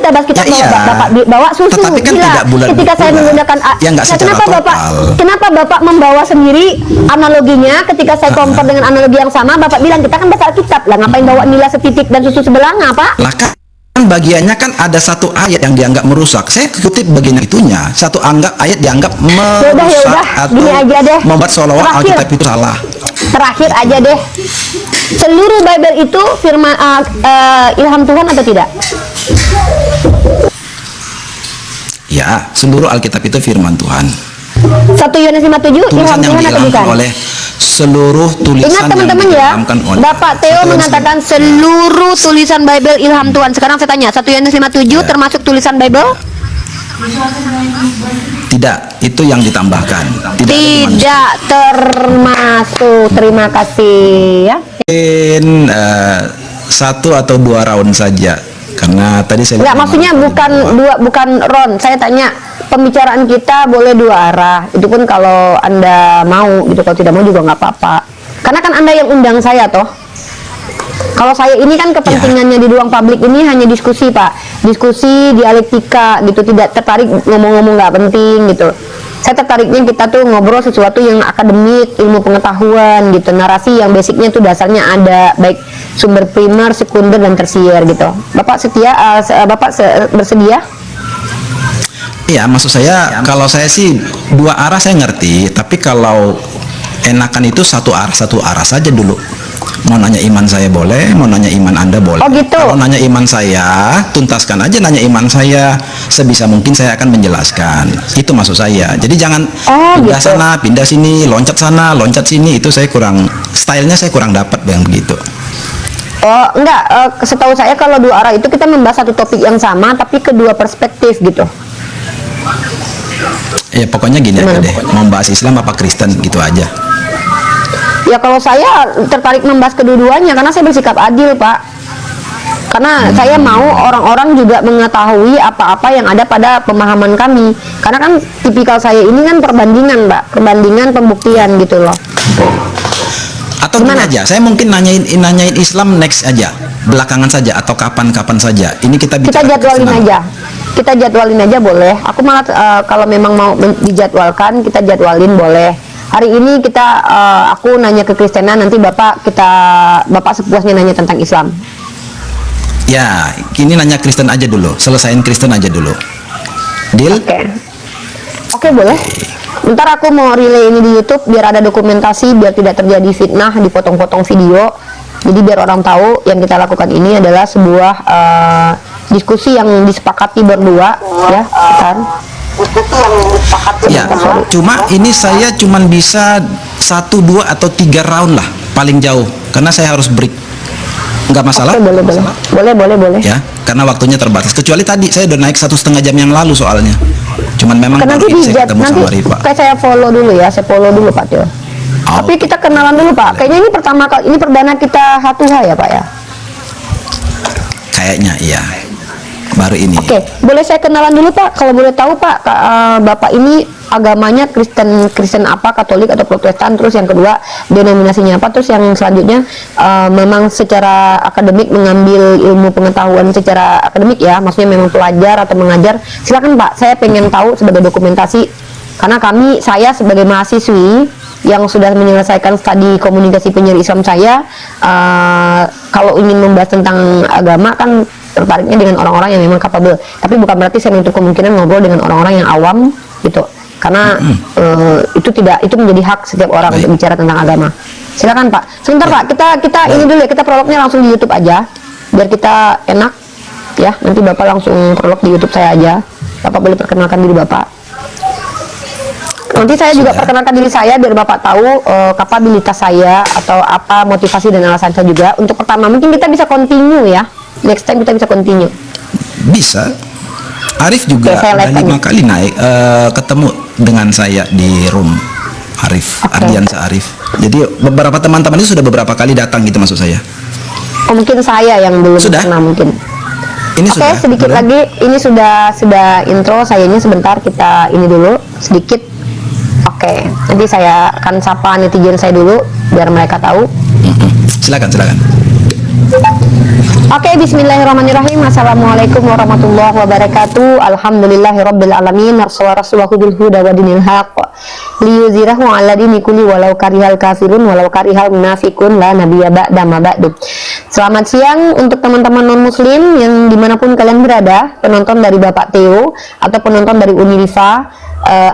kita bahas kitab, Ya, bahwa iya. Bapak bawa susu. Tetapi kan Gila. tidak bulat Ketika saya pula. menggunakan Ya, nggak secara kenapa Bapak membawa sendiri analoginya ketika saya compare dengan analogi yang sama, Bapak bilang kita kan baca Alkitab lah, ngapain bawa nila setitik dan susu sebelanga, Pak? Lah kan bagiannya kan ada satu ayat yang dianggap merusak. Saya kutip bagian itunya. Satu ayat dianggap merusak atau gini aja deh. membuat seolah-olah Terakhir. Alkitab itu salah. Terakhir aja deh. Seluruh Bible itu firman ilham Tuhan atau tidak? Ya, seluruh Alkitab itu firman Tuhan. 1 Yohanes 5:7 ilham Tulisan yang Tuhan atau diilhamkan bukan? oleh seluruh tulisan Ingat teman-teman yang ya, diilhamkan oleh Bapak Theo mengatakan seluruh tulisan Bible ilham Tuhan. Sekarang saya tanya, 1 Yohanes 5:7 termasuk tulisan Bible? Tidak, itu yang ditambahkan. Tidak, ada di manusia. Tidak termasuk. Terima kasih ya. Mungkin satu atau dua round saja, karena tadi saya Enggak, lihat maksudnya bukan Ron. Saya tanya, pembicaraan kita boleh dua arah. Itu pun kalau Anda mau gitu, kalau tidak mau juga nggak apa-apa. Karena kan Anda yang undang saya toh. Kalau saya ini kan kepentingannya di ruang publik ini hanya diskusi, Pak. Diskusi, dialektika gitu, tidak tertarik ngomong-ngomong nggak penting gitu. Saya tertariknya kita tuh ngobrol sesuatu yang akademik, ilmu pengetahuan gitu, narasi yang basicnya tuh dasarnya ada, baik sumber primer, sekunder, dan tersier gitu. Bapak bersedia? Iya, maksud saya kalau saya sih dua arah saya ngerti, tapi kalau enakan itu satu arah saja dulu. Mau nanya iman saya boleh, mau nanya iman Anda boleh. Oh gitu. Kalau nanya iman saya, tuntaskan aja nanya iman saya. Sebisa mungkin saya akan menjelaskan. Itu maksud saya. Jadi jangan pindah gitu. sana, pindah sini, loncat sana, loncat sini. Itu saya kurang, stylenya saya kurang dapat yang begitu. Oh enggak, setahu saya kalau dua arah itu kita membahas satu topik yang sama tapi kedua perspektif gitu. Ya pokoknya gini aja deh, mau bahas Islam apa Kristen gitu aja. Ya kalau saya tertarik membahas kedua-duanya karena saya bersikap adil, Pak. Karena saya mau orang-orang juga mengetahui apa-apa yang ada pada pemahaman kami. Karena kan tipikal saya ini kan perbandingan, Mbak, perbandingan pembuktian gitu loh. Atau gini aja, saya mungkin nanyain Islam next aja, belakangan saja atau kapan-kapan saja. Ini kita jadwalin aja. Kita jadwalin aja boleh. Aku malah kalau memang mau dijadwalkan, kita jadwalin boleh. Hari ini aku nanya ke Kristenan, nanti Bapak sepuasnya nanya tentang Islam. Ya, ini nanya Kristen aja dulu, selesain Kristen aja dulu. Deal? Oke, boleh. Ntar aku mau relay ini di YouTube biar ada dokumentasi, biar tidak terjadi fitnah, dipotong-potong video. Jadi biar orang tahu yang kita lakukan ini adalah sebuah diskusi yang disepakati berdua, ya kan? Ya, cuma ini saya cuman bisa 1, 2 atau 3 round lah paling jauh, karena saya harus break. Nggak masalah? Oke, boleh. Ya, karena waktunya terbatas. Kecuali tadi saya udah naik 1,5 jam yang lalu soalnya. Cuman memang nanti saya ketemu sama Rifa. Kayak saya follow dulu ya, Pak Tio. Tapi kita kenalan dulu, Pak. Kayaknya ini pertama kali, ini perdana kita H2H ya, Pak ya? Kayaknya iya. Baru ini. Oke, boleh saya kenalan dulu, Pak? Kalau boleh tahu, Pak, Bapak ini agamanya Kristen apa, Katolik atau Protestan? Terus yang kedua, denominasinya apa? Terus yang selanjutnya, memang secara akademik mengambil ilmu pengetahuan secara akademik ya, maksudnya memang pelajar atau mengajar. Silakan, Pak. Saya pengen tahu sebagai dokumentasi, karena saya sebagai mahasiswi yang sudah menyelesaikan studi komunikasi penyiar Islam saya, kalau ingin membahas tentang agama kan tertariknya dengan orang-orang yang memang capable. Tapi bukan berarti saya menutup kemungkinan ngobrol dengan orang-orang yang awam gitu. Karena itu menjadi hak setiap orang untuk bicara tentang agama. Silakan, Pak. Sebentar, Pak. Kita ini dulu ya. Kita prolognya langsung di YouTube aja, biar kita enak ya. Nanti Bapak langsung prolog di YouTube saya aja. Bapak boleh perkenalkan diri Bapak. Nanti saya juga perkenalkan diri saya biar Bapak tahu kapabilitas saya atau apa motivasi dan alasan saya juga. Untuk pertama mungkin kita bisa continue ya. Next time kita bisa continue. Bisa. Arif juga udah 5 kali naik ketemu dengan saya di room Arif, Ardiansa Arif. Jadi beberapa teman-teman itu sudah beberapa kali datang gitu maksud saya. Oh, mungkin saya yang belum pernah mungkin. Ini sudah sedikit belum? Lagi ini sudah intro sayanya sebentar kita ini dulu sedikit. Oke, nanti saya akan sapa netizen saya dulu biar mereka tahu. Silakan. Oke, bismillahirrahmanirrahim. Assalamualaikum warahmatullahi wabarakatuh. Alhamdulillahirabbil alamin. Rasulahu bil huda wa dinil haq. Liyuzirahu 'ala dini kulli walau karihal kafirun walau karihal munafiqun la nabiyya ba'da ma ba'du. Selamat siang untuk teman-teman non muslim yang dimanapun kalian berada, penonton dari Bapak Theo atau penonton dari Unirifa.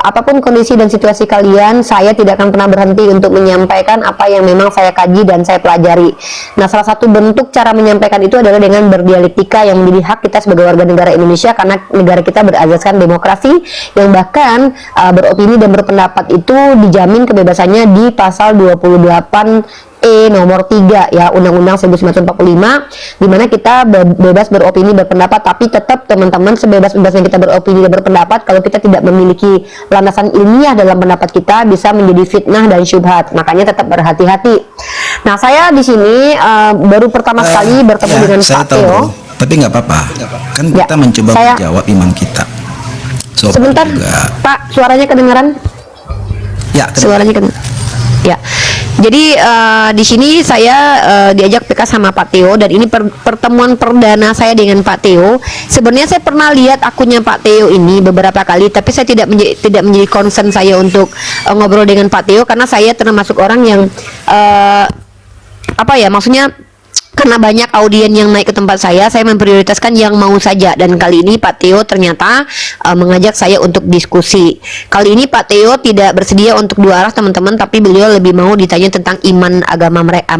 Apapun kondisi dan situasi kalian, saya tidak akan pernah berhenti untuk menyampaikan apa yang memang saya kaji dan saya pelajari. Nah, salah satu bentuk cara menyampaikan itu adalah dengan berdialektika yang menjadi hak kita sebagai warga negara Indonesia, karena negara kita berasaskan demokrasi yang bahkan beropini dan berpendapat itu dijamin kebebasannya di pasal 28E nomor 3 ya Undang-Undang 1945, di mana kita bebas beropini berpendapat, tapi tetap teman-teman sebebas-bebasnya kita beropini dan berpendapat, kalau kita tidak memiliki landasan ilmiah dalam pendapat kita bisa menjadi fitnah dan syubhat. Makanya tetap berhati-hati. Nah, saya di sini baru pertama kali bertemu dengan Pak Theo. Tapi nggak apa-apa, kan kita mencoba menjawab iman kita. Sebentar, Pak, suaranya kedengaran? Ya, suaranya kedengaran. Ya, jadi di sini saya diajak PK sama Pak Theo, dan ini pertemuan perdana saya dengan Pak Theo. Sebenarnya saya pernah lihat akunnya Pak Theo ini beberapa kali, tapi saya tidak menjadi concern saya untuk ngobrol dengan Pak Theo, karena saya termasuk orang yang maksudnya karena banyak audien yang naik ke tempat saya memprioritaskan yang mau saja. Dan kali ini Pak Theo ternyata mengajak saya untuk diskusi. Kali ini Pak Theo tidak bersedia untuk dua arah teman-teman, tapi beliau lebih mau ditanya tentang iman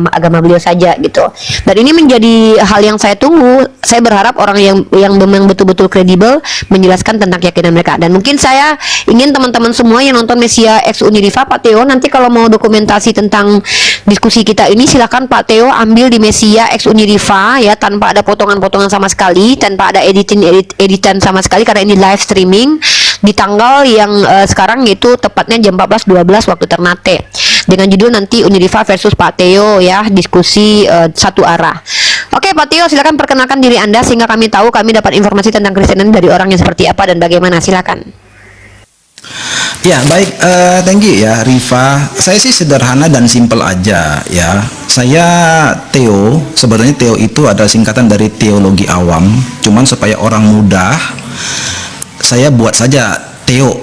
agama beliau saja gitu. Dan ini menjadi hal yang saya tunggu. Saya berharap orang yang memang betul-betul kredibel menjelaskan tentang keyakinan mereka. Dan mungkin saya ingin teman-teman semua yang nonton Mesia X Unirifa, Pak Theo nanti kalau mau dokumentasi tentang diskusi kita ini, silakan Pak Theo ambil di Mesia X Unirifa ya, tanpa ada potongan-potongan sama sekali, tanpa ada editan sama sekali, karena ini live streaming di tanggal yang sekarang, yaitu tepatnya jam 14.12 waktu Ternate, dengan judul nanti Unirifa versus Pak Theo ya, diskusi satu arah. Oke, Pak Theo, silakan perkenalkan diri Anda sehingga kami tahu, kami dapat informasi tentang Kristenan dari orang yang seperti apa dan bagaimana. Silakan. Ya, baik, thank you ya Rifa. Saya sih sederhana dan simple aja ya. Saya Theo, sebenarnya Theo itu adalah singkatan dari teologi awam. Cuman supaya orang mudah, saya buat saja Theo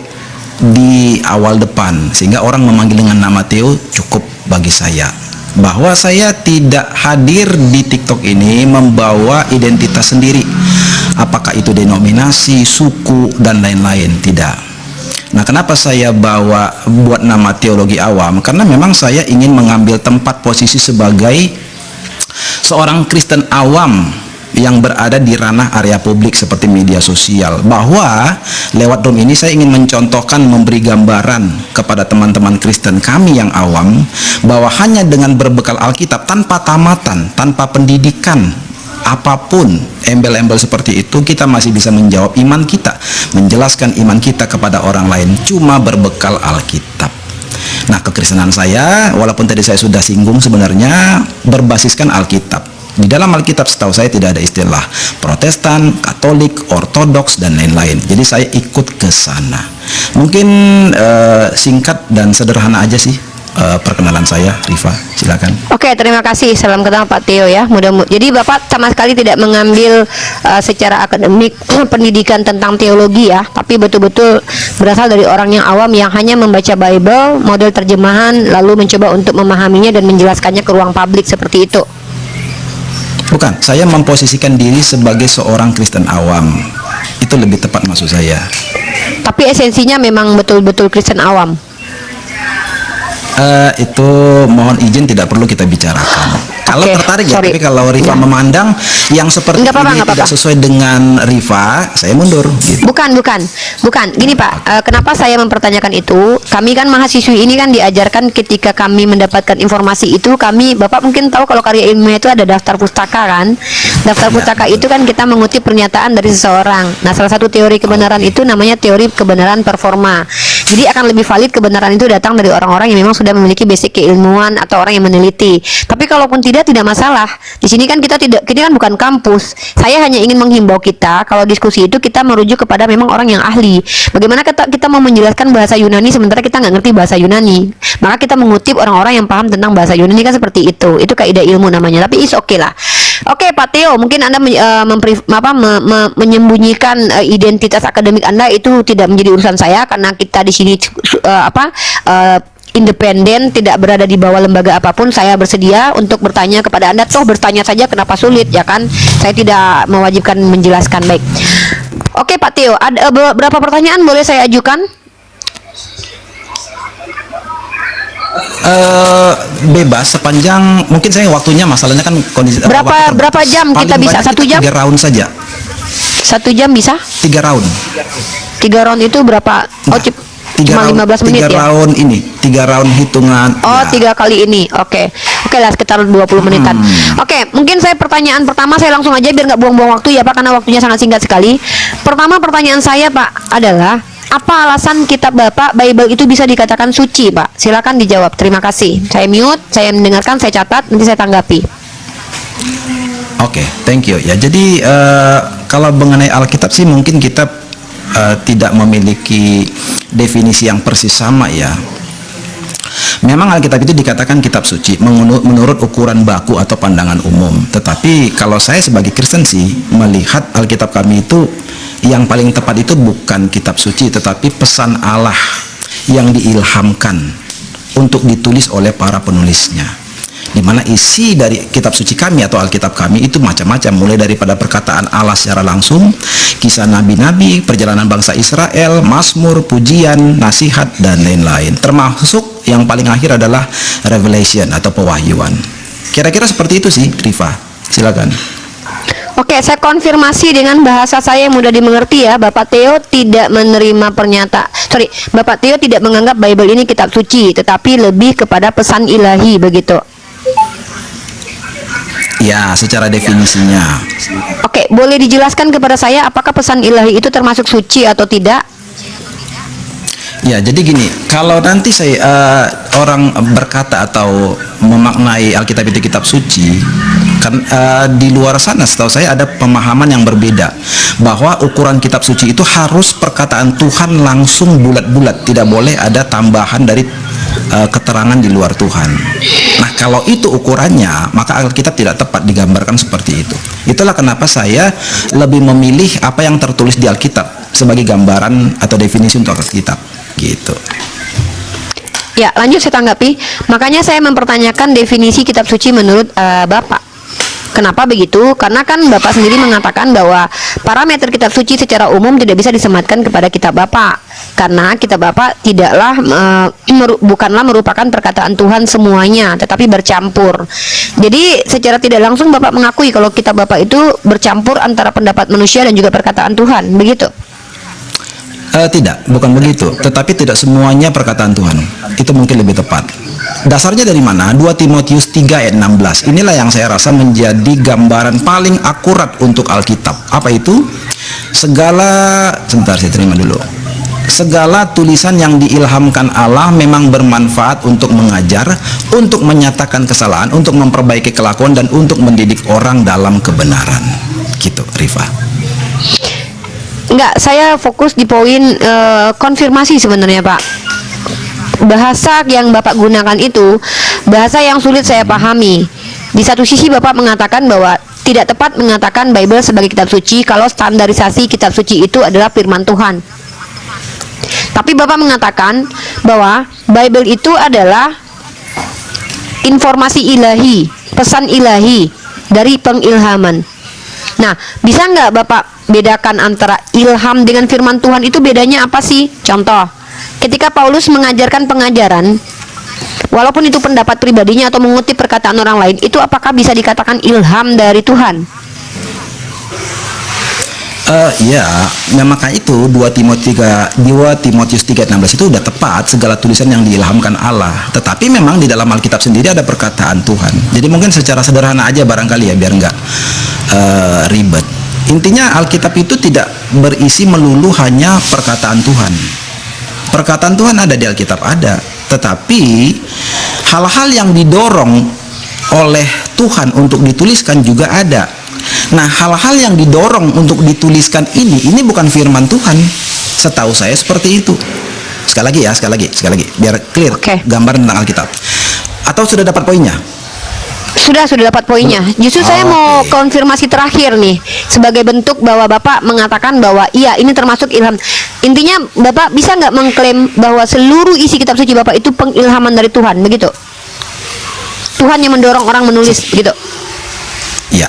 di awal depan, sehingga orang memanggil dengan nama Theo cukup bagi saya. Bahwa saya tidak hadir di TikTok ini membawa identitas sendiri, apakah itu denominasi, suku, dan lain-lain, tidak. Nah, kenapa saya buat nama teologi awam? Karena memang saya ingin mengambil tempat posisi sebagai seorang Kristen awam yang berada di ranah area publik seperti media sosial, bahwa lewat dom ini saya ingin mencontohkan, memberi gambaran kepada teman-teman Kristen kami yang awam, bahwa hanya dengan berbekal Alkitab, tanpa tamatan, tanpa pendidikan apapun, embel-embel seperti itu, kita masih bisa menjawab iman kita, menjelaskan iman kita kepada orang lain, cuma berbekal Alkitab. Nah, kekristenan saya, walaupun tadi saya sudah singgung, sebenarnya berbasiskan Alkitab. Di dalam Alkitab setahu saya tidak ada istilah Protestan, Katolik, Ortodoks, dan lain-lain. Jadi saya ikut ke sana. Mungkin singkat dan sederhana aja sih perkenalan saya, Rifa, silakan. Oke, terima kasih. Salam kenal Pak Theo ya. Jadi Bapak sama sekali tidak mengambil secara akademik pendidikan tentang teologi ya, tapi betul-betul berasal dari orang yang awam yang hanya membaca Bible, model terjemahan, lalu mencoba untuk memahaminya dan menjelaskannya ke ruang publik seperti itu. Bukan, saya memposisikan diri sebagai seorang Kristen awam. Itu lebih tepat maksud saya. Tapi esensinya memang betul-betul Kristen awam. Itu mohon izin tidak perlu kita bicarakan. Kalau tertarik ya, tapi kalau Rifa memandang yang seperti ini tidak sesuai dengan Rifa, saya mundur gitu. Bukan. Gini Pak, kenapa saya mempertanyakan itu? Kami kan mahasiswi ini kan diajarkan ketika kami mendapatkan informasi itu, Bapak mungkin tahu kalau karya ilmiah itu ada daftar pustaka kan? Daftar pustaka itu kan kita mengutip pernyataan dari seseorang. Nah, salah satu teori kebenaran itu namanya teori kebenaran performa. Jadi akan lebih valid kebenaran itu datang dari orang-orang yang memang sudah memiliki basic keilmuan atau orang yang meneliti. Tapi kalaupun tidak masalah. Di sini kan kita kan bukan kampus. Saya hanya ingin menghimbau kita, kalau diskusi itu kita merujuk kepada memang orang yang ahli. Bagaimana kita mau menjelaskan bahasa Yunani sementara kita nggak ngerti bahasa Yunani? Maka kita mengutip orang-orang yang paham tentang bahasa Yunani kan seperti itu. Itu kaidah ilmu namanya. Tapi is okay lah. Oke, Pak Theo, mungkin Anda menyembunyikan identitas akademik Anda itu tidak menjadi urusan saya karena kita di sini independen, tidak berada di bawah lembaga apapun. Saya bersedia untuk bertanya kepada Anda. Toh bertanya saja, kenapa sulit, ya kan? Saya tidak mewajibkan menjelaskan. Baik. Oke, Pak Theo, ada berapa pertanyaan boleh saya ajukan? Bebas sepanjang mungkin saya waktunya, masalahnya kan kondisi Berapa jam kita bisa? 1 jam? 3 round saja. 1 jam bisa? 3 round. 3 round itu berapa? Oh, cuma 15 menit ya? 3 round ini, 3 round hitungan. Oh, ya. 3 kali ini. Oke lah, sekitar 20 menitan. Oke, mungkin saya pertanyaan pertama saya langsung aja biar nggak buang-buang waktu ya Pak, karena waktunya sangat singkat sekali. Pertama, pertanyaan saya Pak adalah, apa alasan kitab Bapak Bible itu bisa dikatakan suci, Pak? Silakan dijawab. Terima kasih. Saya mute, saya mendengarkan, saya catat, nanti saya tanggapi. Oke, thank you ya. Jadi kalau mengenai Alkitab sih mungkin kita tidak memiliki definisi yang persis sama ya. Memang Alkitab itu dikatakan kitab suci menurut ukuran baku atau pandangan umum. Tetapi kalau saya sebagai Kristen sih melihat Alkitab kami itu yang paling tepat itu bukan kitab suci, tetapi pesan Allah yang diilhamkan untuk ditulis oleh para penulisnya. Di mana isi dari kitab suci kami atau Alkitab kami itu macam-macam, mulai daripada perkataan Allah secara langsung, kisah nabi-nabi, perjalanan bangsa Israel, Mazmur, pujian, nasihat, dan lain-lain. Termasuk yang paling akhir adalah Revelation atau pewahyuan. Kira-kira seperti itu sih, Rifa. Silakan. Oke, saya konfirmasi dengan bahasa saya yang mudah dimengerti ya. Bapak Theo tidak menerima Bapak Theo tidak menganggap Bible ini kitab suci, tetapi lebih kepada pesan ilahi, begitu. Ya, secara definisinya. Oke, boleh dijelaskan kepada saya apakah pesan ilahi itu termasuk suci atau tidak? Ya, jadi gini, kalau nanti orang berkata atau memaknai Alkitab itu kitab suci, kan di luar sana setahu saya ada pemahaman yang berbeda, bahwa ukuran kitab suci itu harus perkataan Tuhan langsung bulat-bulat, tidak boleh ada tambahan dari keterangan di luar Tuhan. Nah, kalau itu ukurannya, maka Alkitab tidak tepat digambarkan seperti itu. Itulah kenapa saya lebih memilih apa yang tertulis di Alkitab sebagai gambaran atau definisi untuk Alkitab, gitu. Ya, lanjut saya tanggapi. Makanya saya mempertanyakan definisi kitab suci menurut Bapak. Kenapa begitu? Karena kan Bapak sendiri mengatakan bahwa parameter kitab suci secara umum tidak bisa disematkan kepada kitab Bapak. Karena kitab Bapak bukanlah merupakan perkataan Tuhan semuanya, tetapi bercampur. Jadi secara tidak langsung Bapak mengakui kalau kitab Bapak itu bercampur antara pendapat manusia dan juga perkataan Tuhan, begitu? Tidak, bukan begitu. Tetapi tidak semuanya perkataan Tuhan. Itu mungkin lebih tepat. Dasarnya dari mana? 2 Timotius 3 ayat 16. Inilah yang saya rasa menjadi gambaran paling akurat untuk Alkitab. Apa itu? Sebentar saya terima dulu. Segala tulisan yang diilhamkan Allah memang bermanfaat untuk mengajar, untuk menyatakan kesalahan, untuk memperbaiki kelakuan, dan untuk mendidik orang dalam kebenaran. Gitu, Rifa. Enggak, saya fokus di poin konfirmasi sebenarnya, Pak. Bahasa yang Bapak gunakan itu bahasa yang sulit saya pahami. Di satu sisi Bapak mengatakan bahwa tidak tepat mengatakan Bible sebagai kitab suci kalau standarisasi kitab suci itu adalah firman Tuhan. Tapi Bapak mengatakan bahwa Bible itu adalah informasi ilahi, pesan ilahi dari pengilhaman. Nah, bisa nggak Bapak bedakan antara ilham dengan firman Tuhan itu bedanya apa sih? Contoh, ketika Paulus mengajarkan pengajaran, walaupun itu pendapat pribadinya atau mengutip perkataan orang lain, itu apakah bisa dikatakan ilham dari Tuhan? Ya, maka itu 2 Timotius 3:16 itu udah tepat, segala tulisan yang diilhamkan Allah. Tetapi memang di dalam Alkitab sendiri ada perkataan Tuhan. Jadi mungkin secara sederhana aja barangkali ya, biar nggak ribet. Intinya Alkitab itu tidak berisi melulu hanya perkataan Tuhan. Perkataan Tuhan ada di Alkitab, ada. Tetapi hal-hal yang didorong oleh Tuhan untuk dituliskan juga ada. Nah, hal-hal yang didorong untuk dituliskan ini bukan firman Tuhan. Setahu saya seperti itu. Sekali lagi, biar clear gambar tentang Alkitab. Atau sudah dapat poinnya? Sudah dapat poinnya. Justru saya mau Oke. konfirmasi terakhir nih, sebagai bentuk bahwa Bapak mengatakan bahwa iya ini termasuk ilham. Intinya Bapak bisa nggak mengklaim bahwa seluruh isi kitab suci Bapak itu pengilhaman dari Tuhan, begitu? Tuhan yang mendorong orang menulis, begitu? Ya.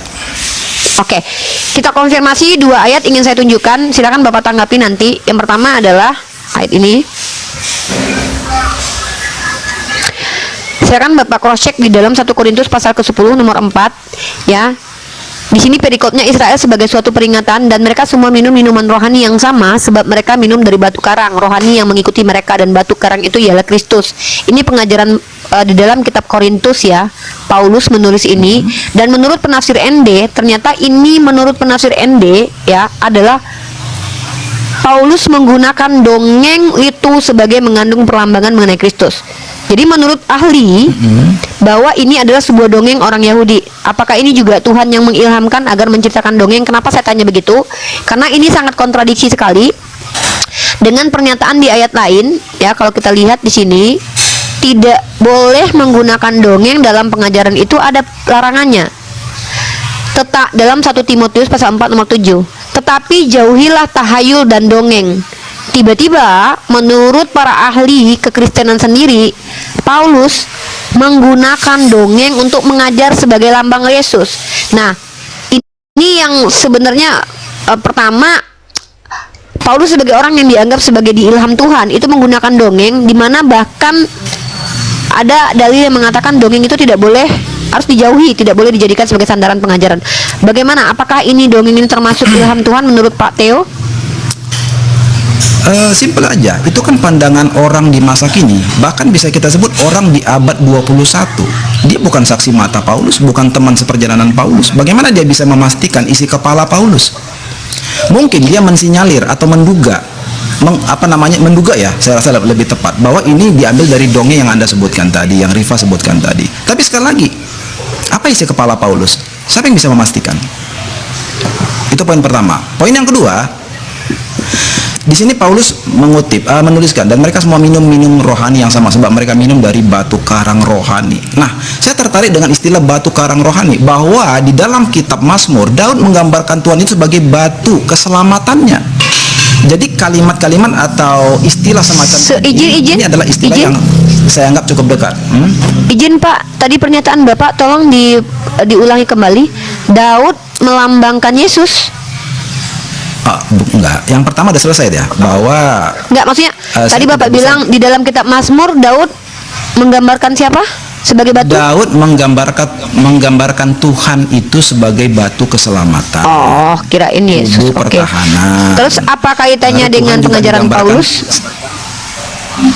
Oke, kita konfirmasi 2 ayat ingin saya tunjukkan. Silakan Bapak tanggapi nanti. Yang pertama adalah ayat ini. Silakan Bapak cross check di dalam 1 Korintus pasal ke-10 nomor 4 ya. Di sini perikopnya Israel sebagai suatu peringatan dan mereka semua minum minuman rohani yang sama sebab mereka minum dari batu karang rohani yang mengikuti mereka dan batu karang itu ialah Kristus. Ini pengajaran di dalam kitab Korintus ya. Paulus menulis ini dan menurut penafsir ND ternyata ini menurut penafsir ND ya adalah Paulus menggunakan dongeng itu sebagai mengandung perlambangan mengenai Kristus. Jadi menurut ahli bahwa ini adalah sebuah dongeng orang Yahudi. Apakah ini juga Tuhan yang mengilhamkan agar menceritakan dongeng? Kenapa saya tanya begitu? Karena ini sangat kontradiksi sekali dengan pernyataan di ayat lain. Ya, kalau kita lihat di sini tidak boleh menggunakan dongeng dalam pengajaran itu ada larangannya. Dalam 1 Timotius pasal 4 nomor 7. Tetapi jauhilah tahayul dan dongeng. Tiba-tiba menurut para ahli kekristenan sendiri, Paulus menggunakan dongeng untuk mengajar sebagai lambang Yesus. Nah, ini yang sebenarnya pertama, Paulus sebagai orang yang dianggap sebagai diilham Tuhan itu menggunakan dongeng, di mana bahkan ada dalil yang mengatakan dongeng itu tidak boleh, harus dijauhi, tidak boleh dijadikan sebagai sandaran pengajaran. Bagaimana? Apakah ini dongeng ini termasuk ilham Tuhan menurut Pak Theo? Simpel aja, itu kan pandangan orang di masa kini. Bahkan bisa kita sebut orang di abad 21. Dia bukan saksi mata Paulus, bukan teman seperjalanan Paulus. Bagaimana dia bisa memastikan isi kepala Paulus? Mungkin dia mensinyalir atau menduga, menduga ya, saya rasa lebih tepat, bahwa ini diambil dari dongeng yang Anda sebutkan tadi, yang Rifa sebutkan tadi. Tapi sekali lagi, apa isi kepala Paulus? Siapa yang bisa memastikan? Itu poin pertama. Poin yang kedua, di sini Paulus menuliskan dan mereka semua minum rohani yang sama sebab mereka minum dari batu karang rohani. Nah, saya tertarik dengan istilah batu karang rohani bahwa di dalam kitab Mazmur Daud menggambarkan Tuhan itu sebagai batu keselamatannya. Jadi kalimat-kalimat atau istilah semacam ini adalah istilah yang saya anggap cukup dekat. Izin Pak, tadi pernyataan Bapak tolong diulangi kembali. Daud melambangkan Yesus. Enggak, yang pertama udah selesai ya, bahwa enggak, maksudnya tadi Bapak bilang di dalam kitab Mazmur Daud menggambarkan siapa sebagai batu? Daud menggambarkan Tuhan itu sebagai batu keselamatan. Oh, kirain Yesus. Oke. Terus apa kaitannya dengan pengajaran Paulus?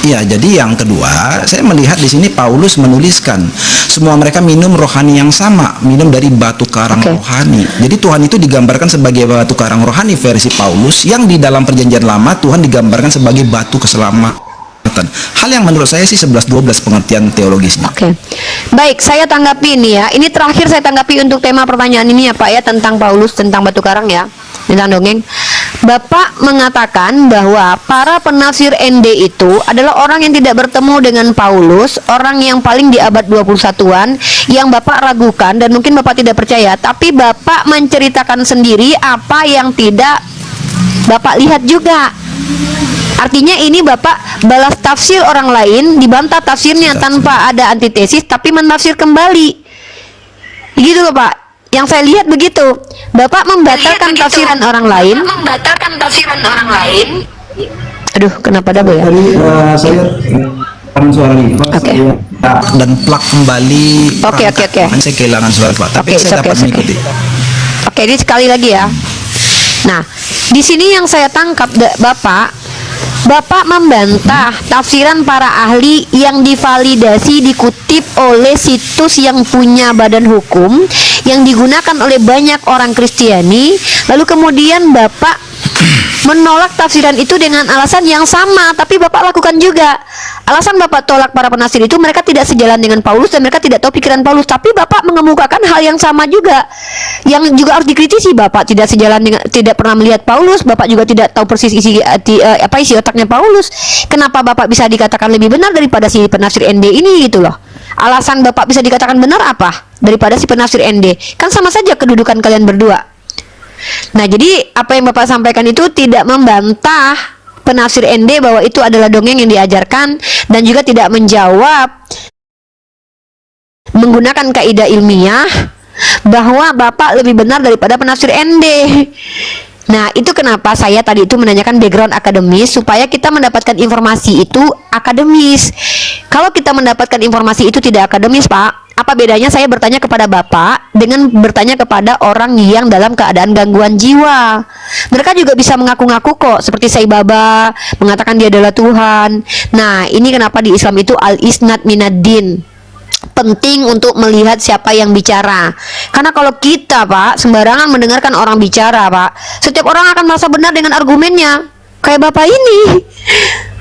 Iya, jadi yang kedua, saya melihat di sini Paulus menuliskan semua mereka minum rohani yang sama, minum dari batu karang rohani. Jadi Tuhan itu digambarkan sebagai batu karang rohani versi Paulus, yang di dalam perjanjian lama Tuhan digambarkan sebagai batu keselamatan. Hal yang menurut saya sih 11-12 pengertian teologisnya. Oke. Baik, saya tanggapi ini ya. Ini terakhir saya tanggapi untuk tema pertanyaan ini ya Pak ya, tentang Paulus, tentang batu karang ya, tentang dongeng. Bapak mengatakan bahwa para penafsir ND itu adalah orang yang tidak bertemu dengan Paulus, orang yang paling di abad 21-an, yang Bapak ragukan dan mungkin Bapak tidak percaya, tapi Bapak menceritakan sendiri apa yang tidak Bapak lihat juga. Artinya ini Bapak balas tafsir orang lain, dibantah tafsirnya tanpa ada antitesis, tapi menafsir kembali. Begitu Bapak. Yang saya lihat begitu, Bapak membatalkan tafsiran orang lain. Aduh, kenapa double ya? Tadi saya kan suara Rifa, dan plak kembali. Oke. Kan saya kehilangan suara Rifa, tapi saya dapat mengikuti. Oke, ini sekali lagi ya. Nah, di sini yang saya tangkap Bapak membantah tafsiran para ahli yang divalidasi dikutip oleh situs yang punya badan hukum yang digunakan oleh banyak orang Kristiani, lalu kemudian Bapak menolak tafsiran itu dengan alasan yang sama, tapi Bapak lakukan juga. Alasan Bapak tolak para penafsir itu mereka tidak sejalan dengan Paulus dan mereka tidak tahu pikiran Paulus, tapi Bapak mengemukakan hal yang sama juga, yang juga harus dikritisi. Bapak tidak sejalan dengan, tidak pernah melihat Paulus, Bapak juga tidak tahu persis isi otaknya Paulus. Kenapa Bapak bisa dikatakan lebih benar daripada si penafsir ND ini gitu loh? alasan Bapak bisa dikatakan benar apa daripada si penafsir ND? Kan sama saja kedudukan kalian berdua. Nah, jadi apa yang Bapak sampaikan itu tidak membantah penafsir ND bahwa itu adalah dongeng yang diajarkan, dan juga tidak menjawab menggunakan kaidah ilmiah bahwa Bapak lebih benar daripada penafsir ND. Nah, itu kenapa saya tadi itu menanyakan background akademis, supaya kita mendapatkan informasi itu akademis. Kalau kita mendapatkan informasi itu tidak akademis, Pak, apa bedanya saya bertanya kepada Bapak dengan bertanya kepada orang yang dalam keadaan gangguan jiwa? Mereka juga bisa mengaku-ngaku kok, seperti Sai Baba mengatakan dia adalah Tuhan. Nah, ini kenapa di Islam itu al-isnad minad-din. Penting untuk melihat siapa yang bicara. Karena kalau kita, Pak, sembarangan mendengarkan orang bicara, Pak, setiap orang akan merasa benar dengan argumennya. Kayak Bapak ini,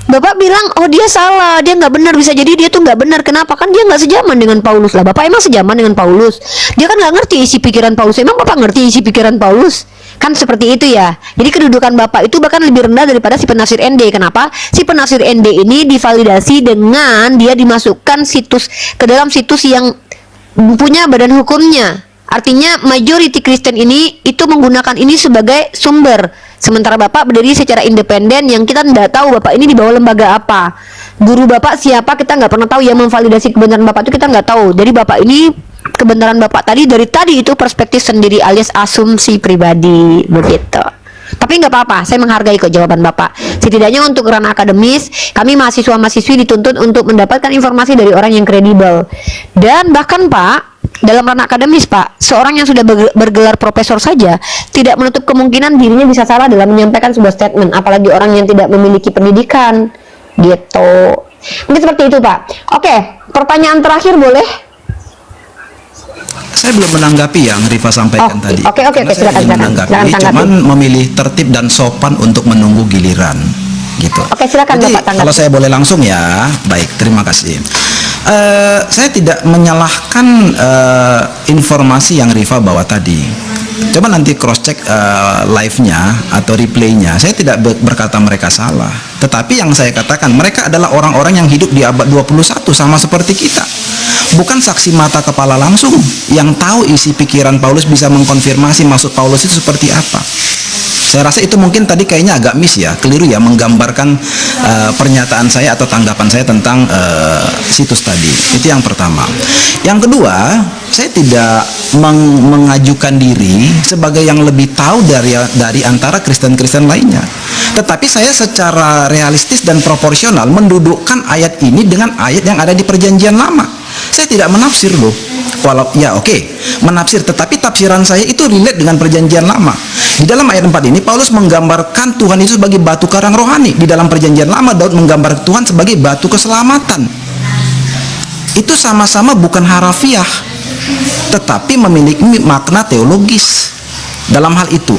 Bapak bilang, oh dia salah, dia nggak benar. Bisa jadi dia tuh nggak benar. Kenapa? Kan dia nggak sejaman dengan Paulus lah. Bapak emang sejaman dengan Paulus? Dia kan nggak ngerti isi pikiran Paulus. Emang Bapak ngerti isi pikiran Paulus? Kan seperti itu ya. Jadi kedudukan Bapak itu bahkan lebih rendah daripada si penafsir ND. Kenapa? Si penafsir ND ini divalidasi dengan dia dimasukkan ke dalam situs yang punya badan hukumnya. Artinya majority Kristen ini itu menggunakan ini sebagai sumber. Sementara Bapak berdiri secara independen yang kita tidak tahu Bapak ini di bawah lembaga apa. Guru Bapak siapa kita nggak pernah tahu, yang memvalidasi kebenaran Bapak itu kita nggak tahu. Jadi Bapak ini, kebenaran Bapak tadi dari tadi itu perspektif sendiri alias asumsi pribadi begitu. Tapi nggak apa-apa, saya menghargai kok jawaban Bapak. Setidaknya untuk ranah akademis, kami mahasiswa-mahasiswi dituntut untuk mendapatkan informasi dari orang yang kredibel. Dan bahkan Pak, dalam ranah akademis Pak, seorang yang sudah bergelar profesor saja tidak menutup kemungkinan dirinya bisa salah dalam menyampaikan sebuah statement, apalagi orang yang tidak memiliki pendidikan gitu. Mungkin seperti itu Pak. Oke, pertanyaan terakhir boleh? Saya belum menanggapi yang Rifa sampaikan tadi. Oke, silakan. Cuman memilih tertib dan sopan untuk menunggu giliran, gitu. Oke, silakan Jadi, Bapak tanggapi. kalau saya boleh langsung ya, baik, terima kasih. Saya tidak menyalahkan informasi yang Rifa bawa tadi. Coba nanti cross check live-nya atau replay-nya. Saya tidak berkata mereka salah, tetapi yang saya katakan mereka adalah orang-orang yang hidup di abad 21 sama seperti kita. Bukan saksi mata kepala langsung yang tahu isi pikiran Paulus, bisa mengkonfirmasi maksud Paulus itu seperti apa. Saya rasa itu mungkin tadi kayaknya agak miss ya, keliru ya menggambarkan pernyataan saya atau tanggapan saya tentang situs tadi. Itu yang pertama. Yang kedua, saya tidak mengajukan diri sebagai yang lebih tahu dari antara Kristen-Kristen lainnya. Tetapi saya secara realistis dan proporsional mendudukkan ayat ini dengan ayat yang ada di Perjanjian Lama. Saya tidak menafsir loh. Walau ya oke, menafsir, tetapi tafsiran saya itu relate dengan Perjanjian Lama. Di dalam ayat 4 ini Paulus menggambarkan Tuhan itu sebagai batu karang rohani. Di dalam Perjanjian Lama Daud menggambar Tuhan sebagai batu keselamatan. Itu sama-sama bukan harafiah, tetapi memiliki makna teologis. Dalam hal itu,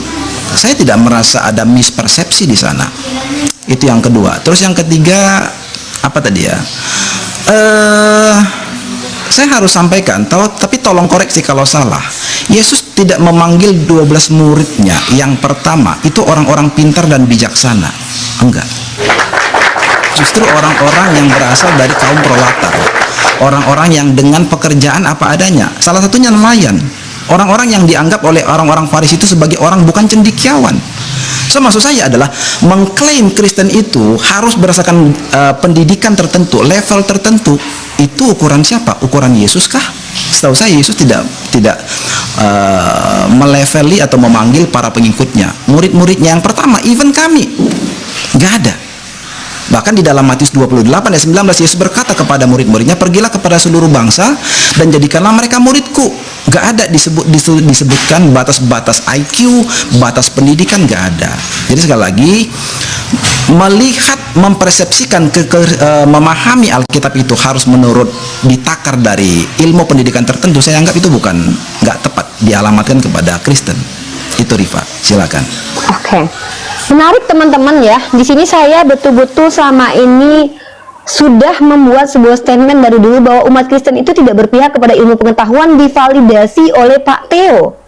saya tidak merasa ada mispersepsi di sana. Itu yang kedua. Terus yang ketiga, apa tadi ya? Saya harus sampaikan, tapi tolong koreksi kalau salah. Yesus tidak memanggil 12 muridnya. Yang pertama itu orang-orang pintar dan bijaksana. Enggak. Justru orang-orang yang berasal dari kaum prolatar. Orang-orang yang dengan pekerjaan apa adanya. Salah satunya nelayan. Orang-orang yang dianggap oleh orang-orang Farisi itu sebagai orang bukan cendekiawan. So maksud saya adalah mengklaim Kristen itu harus berdasarkan pendidikan tertentu, level tertentu. Itu ukuran siapa? Ukuran Yesus kah? Setahu saya Yesus tidak meleveli atau memanggil para pengikutnya. Murid-muridnya yang pertama, even kami, nggak ada. Bahkan di dalam Matius 28 ayat 19 Yesus berkata kepada murid-muridnya, pergilah kepada seluruh bangsa dan jadikanlah mereka muridku. Nggak ada disebutkan batas-batas IQ, batas pendidikan, nggak ada. Jadi sekali lagi, melihat, mempersepsikan, memahami Alkitab itu harus menurut ditakar dari ilmu pendidikan tertentu, saya anggap itu nggak tepat dialamatkan kepada Kristen. Itu Rifa, silakan. Oke. Menarik teman-teman ya. Di sini saya betul-betul selama ini sudah membuat sebuah statement dari dulu bahwa umat Kristen itu tidak berpihak kepada ilmu pengetahuan, divalidasi oleh Pak Theo.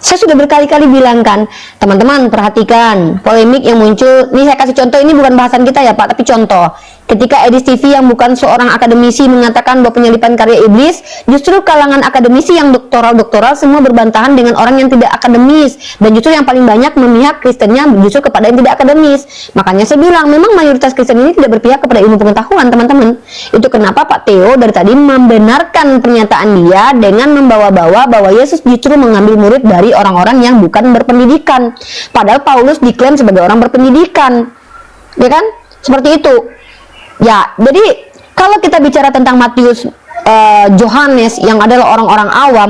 Saya sudah berkali-kali bilang kan, teman-teman perhatikan polemik yang muncul. Ini saya kasih contoh, ini bukan bahasan kita ya Pak, tapi contoh. Ketika Edis TV yang bukan seorang akademisi mengatakan bahwa penyelipan karya iblis, justru kalangan akademisi yang doktoral semua berbantahan dengan orang yang tidak akademis. Dan justru yang paling banyak memihak Kristennya justru kepada yang tidak akademis. Makanya saya bilang, memang mayoritas Kristen ini tidak berpihak kepada ilmu pengetahuan, teman-teman. Itu kenapa Pak Theo dari tadi membenarkan pernyataan dia dengan membawa-bawa bahwa Yesus justru mengambil murid dari orang-orang yang bukan berpendidikan. Padahal Paulus diklaim sebagai orang berpendidikan. Ya kan? Seperti itu. Ya, jadi kalau kita bicara tentang Matius, Yohanes yang adalah orang-orang awam,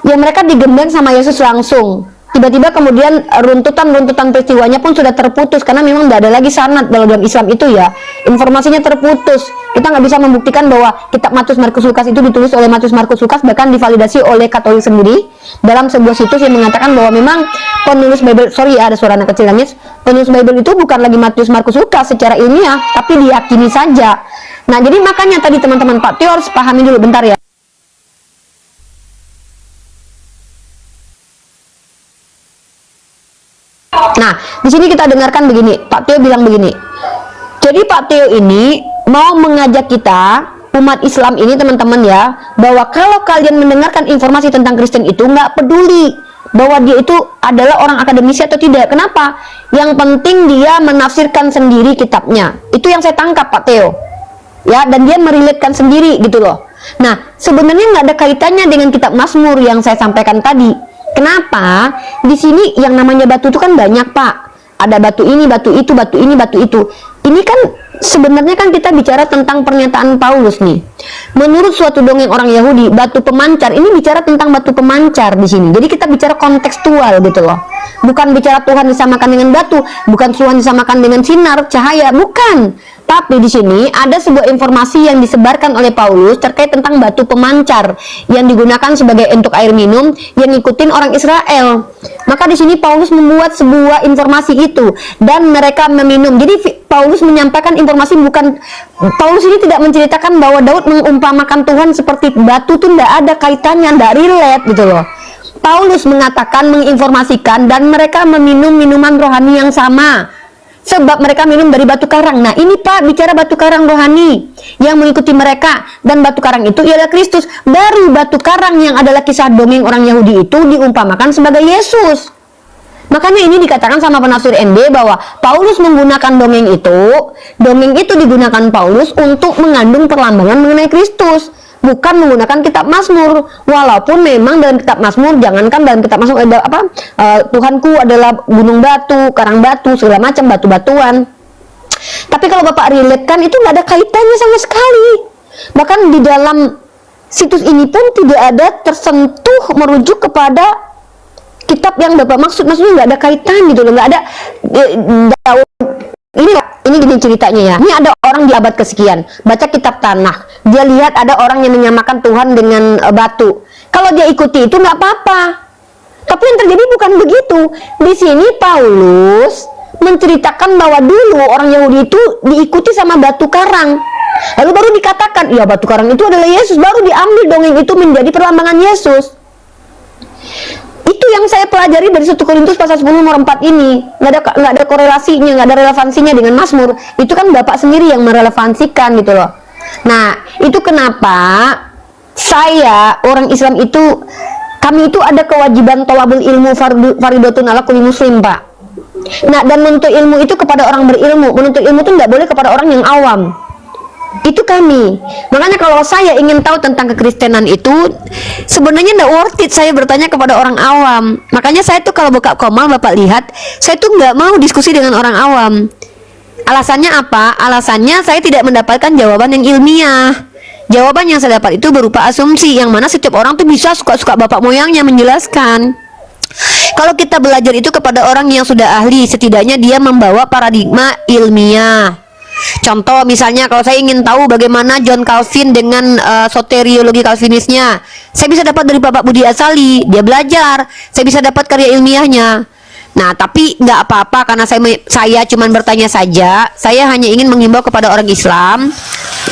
ya mereka digembleng sama Yesus langsung. Tiba-tiba kemudian runtutan peristiwanya pun sudah terputus karena memang tidak ada lagi sanad dalam Islam itu ya. Informasinya terputus. Kita nggak bisa membuktikan bahwa kitab Matius, Markus, Lukas itu ditulis oleh Matius, Markus, Lukas, bahkan divalidasi oleh Katolik sendiri dalam sebuah situs yang mengatakan bahwa memang penulis Bible, ada suara anak kecil nangis, penulis Bible itu bukan lagi Matius, Markus, Lukas secara ilmiah, tapi diyakini saja. Nah, jadi makanya tadi teman-teman Pak Tio harus pahami dulu bentar ya. Nah, di sini kita dengarkan begini, Pak Tio bilang begini. Jadi Pak Tio ini mau mengajak kita umat Islam ini teman-teman ya, bahwa kalau kalian mendengarkan informasi tentang Kristen itu nggak peduli bahwa dia itu adalah orang akademisi atau tidak. Kenapa? Yang penting dia menafsirkan sendiri kitabnya. Itu yang saya tangkap Pak Teo. Ya, dan dia meriletkan sendiri gitu loh. Nah, sebenarnya nggak ada kaitannya dengan kitab Mazmur yang saya sampaikan tadi. Kenapa? Di sini yang namanya batu itu kan banyak Pak. Ada batu ini, batu itu, batu ini, batu itu. Ini kan sebenarnya kan kita bicara tentang pernyataan Paulus nih. Menurut suatu dongeng orang Yahudi, batu pemancar ini bicara tentang batu pemancar di sini. Jadi kita bicara kontekstual gitu loh. Bukan bicara Tuhan disamakan dengan batu, bukan Tuhan disamakan dengan sinar, cahaya, bukan. Tapi di sini ada sebuah informasi yang disebarkan oleh Paulus terkait tentang batu pemancar yang digunakan sebagai untuk air minum yang ngikutin orang Israel. Maka di sini Paulus membuat sebuah informasi itu dan mereka meminum. Jadi Paulus menyampaikan informasi, bukan Paulus ini tidak menceritakan bahwa Daud mengumpamakan Tuhan seperti batu, tuh tidak ada kaitannya, tidak relate gitu loh. Paulus mengatakan, menginformasikan, dan mereka meminum minuman rohani yang sama sebab mereka minum dari batu karang. Nah ini Pak bicara batu karang rohani yang mengikuti mereka, dan batu karang itu ialah Kristus. Baru batu karang yang adalah kisah dongeng orang Yahudi itu diumpamakan sebagai Yesus. Makanya ini dikatakan sama penafsir ND bahwa Paulus menggunakan dongeng itu digunakan Paulus untuk mengandung perlambangan mengenai Kristus, bukan menggunakan kitab Mazmur. Walaupun memang dalam kitab Mazmur, jangankan dalam kitab Mazmur ada apa, Tuhanku adalah gunung batu, karang batu, segala macam batu-batuan. Tapi kalau Bapak relatekan itu nggak ada kaitannya sama sekali. Bahkan di dalam situs ini pun tidak ada tersentuh merujuk kepada kitab yang Bapak maksudnya nggak ada kaitan gitu loh, nggak ada. Ini gini ceritanya ya. Ini ada orang di abad kesekian baca kitab Tanakh, dia lihat ada orang yang menyamakan Tuhan dengan batu. Kalau dia ikuti itu nggak apa-apa. Tapi yang terjadi bukan begitu. Di sini Paulus menceritakan bahwa dulu orang Yahudi itu diikuti sama batu karang. Lalu baru dikatakan, ya batu karang itu adalah Yesus. Baru diambil dongeng itu menjadi perlambangan Yesus. Itu yang saya pelajari dari 1 Korintus pasal 10 nomor 4 ini. Nggak ada korelasinya, nggak ada relevansinya dengan Mazmur. Itu kan Bapak sendiri yang merelevansikan gitu loh. Nah, itu kenapa saya, orang Islam itu, kami itu ada kewajiban tolabul ilmu faridatun ala kulli muslim Pak. Nah, dan menuntut ilmu itu kepada orang berilmu. Menuntut ilmu itu nggak boleh kepada orang yang awam. Itu kami. Makanya kalau saya ingin tahu tentang kekristenan itu, sebenarnya nggak worth it saya bertanya kepada orang awam. Makanya saya tuh kalau buka Komal Bapak lihat, saya tuh nggak mau diskusi dengan orang awam. Alasannya apa? Alasannya saya tidak mendapatkan jawaban yang ilmiah. Jawaban yang saya dapat itu berupa asumsi, yang mana setiap orang tuh bisa suka-suka bapak moyangnya menjelaskan. Kalau kita belajar itu kepada orang yang sudah ahli, setidaknya dia membawa paradigma ilmiah. Contoh misalnya kalau saya ingin tahu bagaimana John Calvin dengan soteriologi Calvinisnya, saya bisa dapat dari Bapak Budi Asali, dia belajar, saya bisa dapat karya ilmiahnya. Nah tapi nggak apa-apa karena saya cuma bertanya saja. Saya hanya ingin menghimbau kepada orang Islam,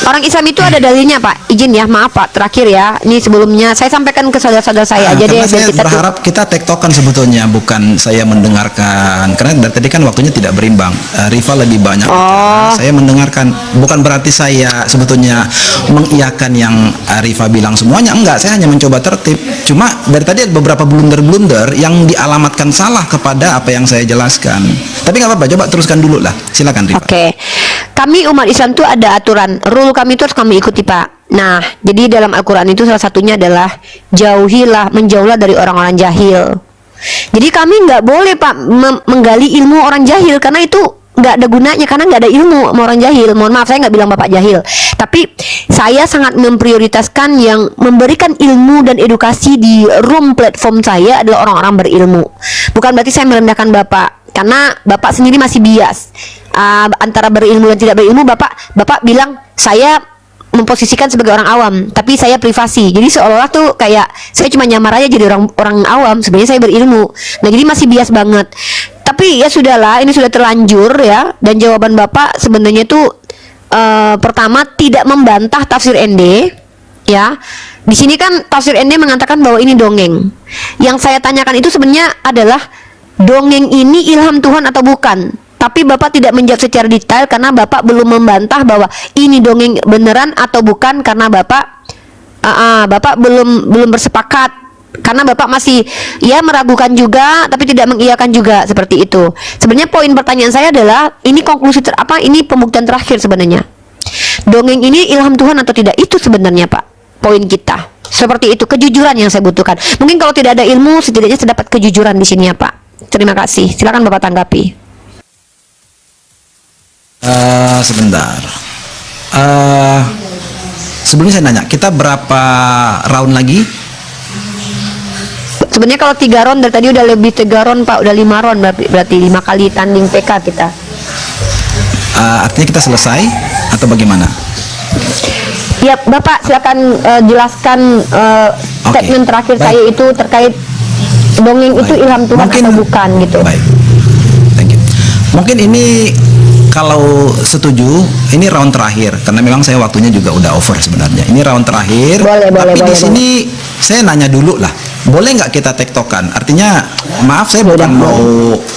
Orang Islam itu ada dalilnya Pak. Izin ya, maaf Pak, terakhir ya. Ini sebelumnya saya sampaikan ke saudara-saudara saya aja deh. Karena biar saya kita berharap kita tektokan sebetulnya, bukan saya mendengarkan. Karena dari tadi kan waktunya tidak berimbang. Rifa lebih banyak bicara. Saya mendengarkan, bukan berarti saya sebetulnya mengiyakan yang Rifa bilang semuanya. Enggak, saya hanya mencoba tertib. Cuma dari tadi ada beberapa blunder-blunder yang dialamatkan salah kepada apa yang saya jelaskan. Tapi nggak apa-apa, coba teruskan dulu lah. Silakan Rifa. Oke. Kami umat Islam itu ada aturan, rule kami itu harus kami ikuti Pak. Nah, jadi dalam Al-Quran itu salah satunya adalah menjauhlah dari orang-orang jahil. Jadi kami nggak boleh Pak menggali ilmu orang jahil, karena itu nggak ada gunanya, karena nggak ada ilmu sama orang jahil. Mohon maaf, saya nggak bilang Bapak jahil, tapi saya sangat memprioritaskan yang memberikan ilmu dan edukasi di room platform saya adalah orang-orang berilmu. Bukan berarti saya merendahkan Bapak, karena Bapak sendiri masih bias antara berilmu dan tidak berilmu. Bapak bilang saya memposisikan sebagai orang awam, tapi saya privasi. Jadi seolah-olah tuh kayak saya cuma nyamar aja jadi orang awam, sebenarnya saya berilmu. Nah, jadi masih bias banget. Tapi ya sudahlah, ini sudah terlanjur ya. Dan jawaban Bapak sebenarnya tuh pertama tidak membantah tafsir ND ya. Di sini kan tafsir ND mengatakan bahwa ini dongeng. Yang saya tanyakan itu sebenarnya adalah dongeng ini ilham Tuhan atau bukan. Tapi Bapak tidak menjawab secara detail karena Bapak belum membantah bahwa ini dongeng beneran atau bukan, karena Bapak belum bersepakat, karena Bapak masih ya meragukan juga tapi tidak mengiyakan juga, seperti itu. Sebenarnya poin pertanyaan saya adalah ini konklusi ini pembuktian terakhir sebenarnya. Dongeng ini ilham Tuhan atau tidak, itu sebenarnya Pak poin kita. Seperti itu, kejujuran yang saya butuhkan. Mungkin kalau tidak ada ilmu, setidaknya saya dapat kejujuran di sini ya Pak. Terima kasih. Silakan Bapak tanggapi. Sebentar. Sebelumnya saya nanya, kita berapa round lagi? Sebenarnya kalau 3 round dari tadi udah lebih 3 round Pak, udah 5 round berarti 5 kali tanding PK kita. Artinya kita selesai atau bagaimana? Ya Bapak silakan jelaskan statement terakhir saya itu terkait dongeng itu ilham Tuhan atau bukan gitu. Baik, thank you. Mungkin ini kalau setuju, ini round terakhir karena memang saya waktunya juga udah over sebenarnya. Ini round terakhir. Tapi di sini saya nanya dulu lah, boleh nggak kita tektokan? Artinya, maaf saya bukan mau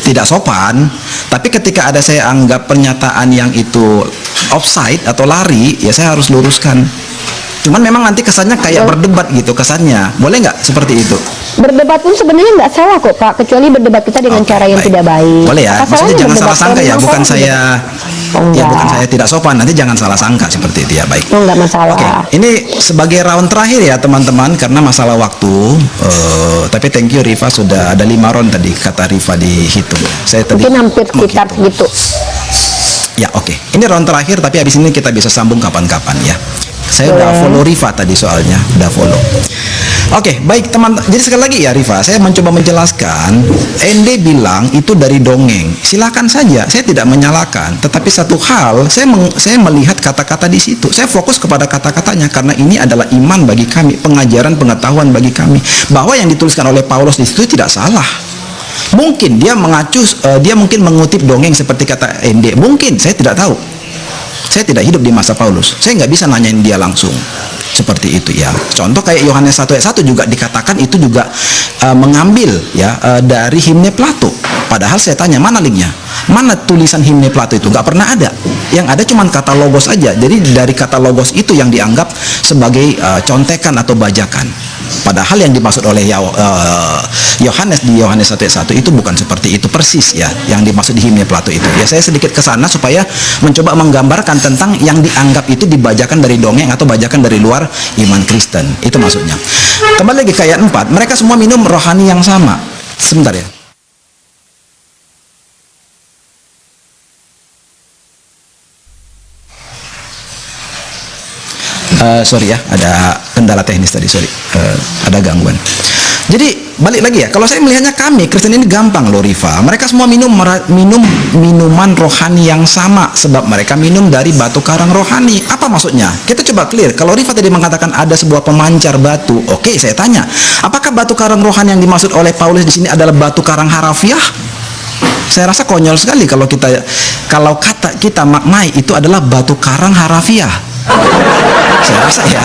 tidak sopan, tapi ketika ada saya anggap pernyataan yang itu offside atau lari, ya saya harus luruskan. Cuman memang nanti kesannya kayak berdebat gitu kesannya. Boleh nggak seperti itu? Berdebat pun sebenarnya nggak salah kok Pak, kecuali berdebat kita dengan cara yang tidak baik. Boleh ya, maksudnya jangan salah sangka ya, bukan saya ya bukan saya tidak sopan, nanti jangan salah sangka seperti itu ya. Baik. Nggak masalah. Oke, ini sebagai round terakhir ya teman-teman, karena masalah waktu. Tapi thank you Rifa, sudah ada 5 round tadi kata Rifa dihitung. Saya tadi mungkin hampir sekitar segitu. Ya oke. Ini round terakhir, tapi habis ini kita bisa sambung kapan-kapan ya. Saya udah follow Rifa tadi soalnya, udah follow. Oke, baik teman. Jadi sekali lagi ya Rifa, saya mencoba menjelaskan. ND bilang itu dari dongeng. Silakan saja, saya tidak menyalahkan. Tetapi satu hal, saya melihat kata-kata di situ. Saya fokus kepada kata-katanya karena ini adalah iman bagi kami, pengajaran pengetahuan bagi kami bahwa yang dituliskan oleh Paulus di situ tidak salah. Mungkin dia mengacu, dia mungkin mengutip dongeng seperti kata ND. Mungkin, saya tidak tahu. Saya tidak hidup di masa Paulus. Saya nggak bisa nanyain dia langsung. Seperti itu ya. Contoh kayak Yohanes 1 ayat 1 juga dikatakan itu juga mengambil ya dari himne Plato. Padahal saya tanya, mana linknya? Mana tulisan himne Plato itu? Nggak pernah ada. Yang ada cuma kata logos aja. Jadi dari kata logos itu yang dianggap sebagai contekan atau bajakan. Padahal yang dimaksud oleh Yohanes di Yohanes 1 ayat 1 itu bukan seperti itu persis ya, yang dimaksud di himne Plato itu. Ya saya sedikit ke sana supaya mencoba menggambarkan tentang yang dianggap itu dibajakan dari dongeng atau bajakan dari luar iman Kristen. Itu maksudnya. Kembali lagi ke ayat 4, mereka semua minum rohani yang sama. Sebentar ya. Sorry ya, ada kendala teknis tadi, sorry, ada gangguan. Jadi balik lagi ya, kalau saya melihatnya kami Kristen ini gampang loh Rifa. Mereka semua minum minuman rohani yang sama sebab mereka minum dari batu karang rohani. Apa maksudnya? Kita coba clear. Kalau Rifa tadi mengatakan ada sebuah pemancar batu, oke, saya tanya, apakah batu karang rohani yang dimaksud oleh Paulus di sini adalah batu karang harafiah? Saya rasa konyol sekali kalau kata kita maknai itu adalah batu karang harafiah. Saya rasa ya.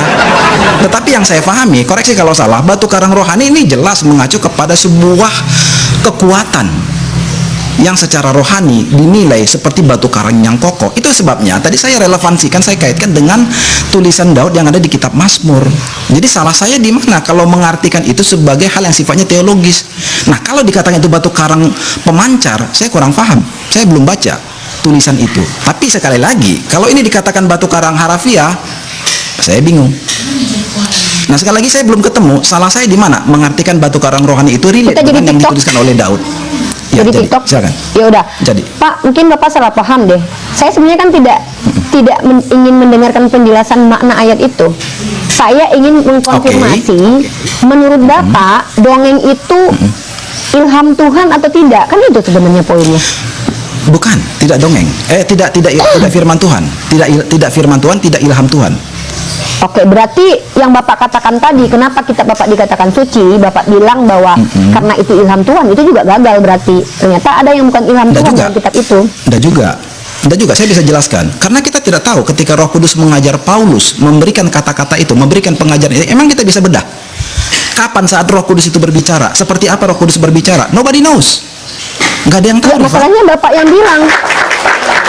Tetapi yang saya pahami, koreksi kalau salah, batu karang rohani ini jelas mengacu kepada sebuah kekuatan yang secara rohani dinilai seperti batu karang yang kokoh. Itu sebabnya tadi saya relevansikan, saya kaitkan dengan tulisan Daud yang ada di kitab Mazmur. Jadi salah saya di mana kalau mengartikan itu sebagai hal yang sifatnya teologis. Nah, kalau dikatakan itu batu karang pemancar, saya kurang paham. Saya belum baca tulisan itu. Tapi sekali lagi, kalau ini dikatakan batu karang harafiah, saya bingung. Nah, sekali lagi saya belum ketemu salah saya di mana mengartikan batu karang rohani itu relate Kita jadi dengan yang TikTok. dituliskan oleh Daud. Ya, Jadi jadi, TikTok. silakan. Ya udah. Jadi. Pak, mungkin Bapak salah paham deh. Saya sebenarnya kan tidak ingin mendengarkan penjelasan makna ayat itu. Saya ingin mengkonfirmasi, menurut Bapak, dongeng itu ilham Tuhan atau tidak? Kan itu sebenarnya poinnya. Bukan, tidak dongeng. Tidak firman Tuhan. Tidak firman Tuhan, tidak ilham Tuhan. Oke, berarti yang Bapak katakan tadi, kenapa kitab Bapak dikatakan suci, Bapak bilang bahwa karena itu ilham Tuhan, itu juga gagal berarti. Ternyata ada yang bukan ilham Nggak Tuhan juga. dalam kitab itu. Tidak juga, saya bisa jelaskan. Karena kita tidak tahu ketika Roh Kudus mengajar Paulus, memberikan kata-kata itu, memberikan pengajaran itu, emang kita bisa bedah. Kapan saat Roh Kudus itu berbicara? Seperti apa Roh Kudus berbicara? Nobody knows. Nggak ada yang tahu. Ya, masalahnya Bapak yang bilang.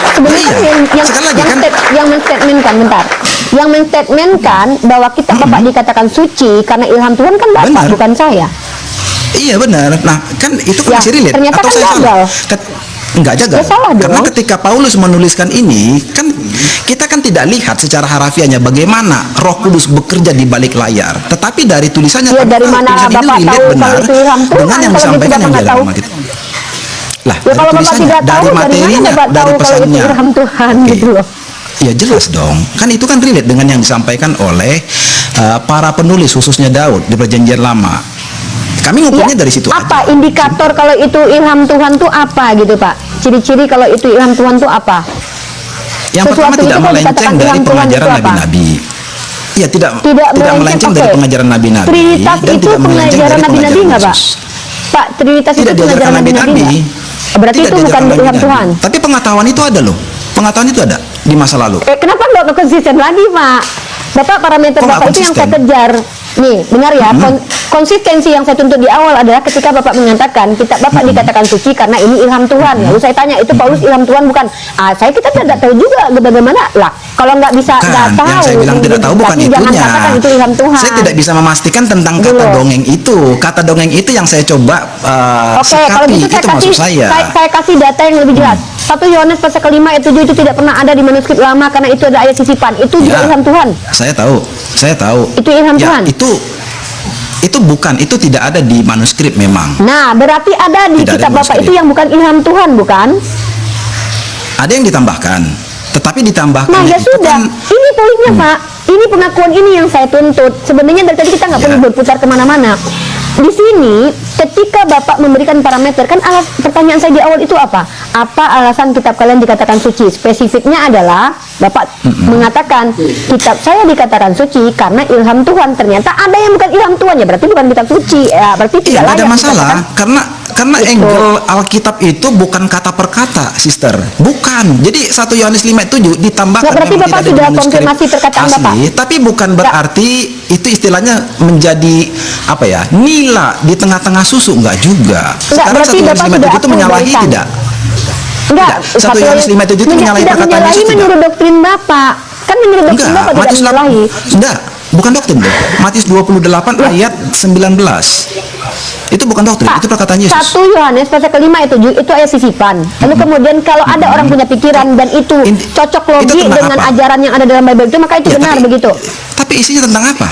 Sebenarnya Iya. yang Sekali lagi kan- yang menstatementkan, bentar. Yang menstatementkan bahwa kitab Bapak dikatakan suci karena ilham Tuhan kan Bapak, Benar. bukan saya. Iya benar. Nah, kan itu kan Ya, masih relate. ternyata Atau kan saya salah? gagal. Enggak jaga. Ya, salah dong. Karena ketika Paulus menuliskan ini, kan kita kan tidak lihat secara harafiahnya bagaimana Roh Kudus bekerja di balik layar. Tetapi dari tulisannya Ya, kami dari tahu mana tulisan ini Bapak relate tahu benar kalau itu ilham Tuhan, dengan yang kalau disampaikan gitu yang Bapak di dalam nggak Alkitab. Lah, Ya dari kalau Bapak tulisannya, tidak tahu, dari dari mana materinya, Bapak dari tahu kalau itu pesannya. ilham Tuhan Oke. gitu loh. Ya jelas dong, kan itu kan relate dengan yang disampaikan oleh para penulis khususnya Daud di Perjanjian Lama. Kami ngukurnya dari situ Apa aja. indikator kalau itu ilham Tuhan tuh apa gitu Pak? Ciri-ciri kalau itu ilham Tuhan tuh apa? Yang pertama Sesuatu tidak itu kalau melenceng dikatakan dari ilham Tuhan pengajaran itu apa? nabi-nabi. Iya, tidak Tidak melenceng dari oke. pengajaran nabi-nabi Trinitas dan itu tidak melenceng pengajaran dari nabi-nabi pengajaran nggak Pak? Yesus. Pak, Trinitas Tidak itu pengajaran diajarkan nabi-nabi nabi-nabi. nggak? Berarti Tidak itu bukan diajarkan ilham nabi-nabi. Tuhan. Tapi pengetahuan itu ada loh. Pengetahuan itu ada di masa lalu. Kenapa nggak konsisten lagi Pak? Bapak parameter Kok nggak Bapak itu yang saya konsisten? kejar. Nih, dengar ya, konsistensi yang saya tuntut di awal adalah ketika Bapak mengatakan kitab Bapak dikatakan suci karena ini ilham Tuhan. Lalu saya tanya, itu Paulus ilham Tuhan bukan? Kita tidak tahu juga bagaimana lah. Kalau nggak bisa nggak tahu. Yang saya bilang tidak tahu bukan berarti jangan itunya. katakan itu ilham Tuhan. Saya tidak bisa memastikan tentang kata Gitu loh. dongeng itu. Kata dongeng itu yang saya coba Oke, kalau sikapi. gitu Itu maksud saya. saya kasih data yang lebih jelas. 1 Yohanes pasal ke-5 ayat 7 itu tidak pernah ada di manuskrip lama karena itu ada ayat sisipan. Itu juga Ya, ilham Tuhan. Saya tahu. Itu ilham Ya, Tuhan. itu bukan, itu tidak ada di manuskrip memang. Nah, berarti ada di Tidak ada kitab Bapak manuskrip. itu yang bukan ilham Tuhan, bukan? Ada yang ditambahkan, tetapi ditambahkan Nah, ya itu sudah. kan Ini poinnya, Pak. Ini pengakuan ini yang saya tuntut. Sebenarnya dari tadi kita nggak Ya. perlu berputar kemana-mana. Di sini, ketika Bapak memberikan parameter, kan pertanyaan saya di awal itu apa? Apa alasan kitab kalian dikatakan suci? Spesifiknya adalah Bapak mengatakan kitab saya dikatakan suci karena ilham Tuhan. Ternyata ada yang bukan ilham Tuhan, ya berarti bukan kitab suci. Ya, berarti Iya, tidak nggak ada layak masalah dikatakan. karena Betul. angle Alkitab itu bukan kata per kata, sister. Bukan. Jadi 1 Yohanes 5:7 ditambahkan. Nggak, berarti memang Bapak tidak ada di sudah manuskrip konfirmasi perkataan asli, Bapak? tapi bukan berarti itu istilahnya menjadi apa ya? Nila di tengah-tengah susu, enggak juga. Sekarang berarti 1 Yohanes Bapak 5:7 itu sudah menyalahi approve tidak? Enggak, 1 Yohanes 5:7 itu menyalahi tidak perkataan menyalahi Yesus, tidak? menurut doktrin Bapak. Kan menurut doktrin Enggak, Bapak tidak Matius menyalahi. Enggak, bukan doktrin dong. Matius 28 ayat 19. Itu bukan doktrin, Pak, itu perkataan Yesus. 1 Yohanes pasal ke-5 ayat 7 itu ayat sisipan. Lalu kemudian kalau ada orang punya pikiran dan itu cocok logi itu tentang dengan apa? ajaran yang ada dalam Bible itu, maka itu Ya, benar tapi- begitu. Tapi isinya tentang apa?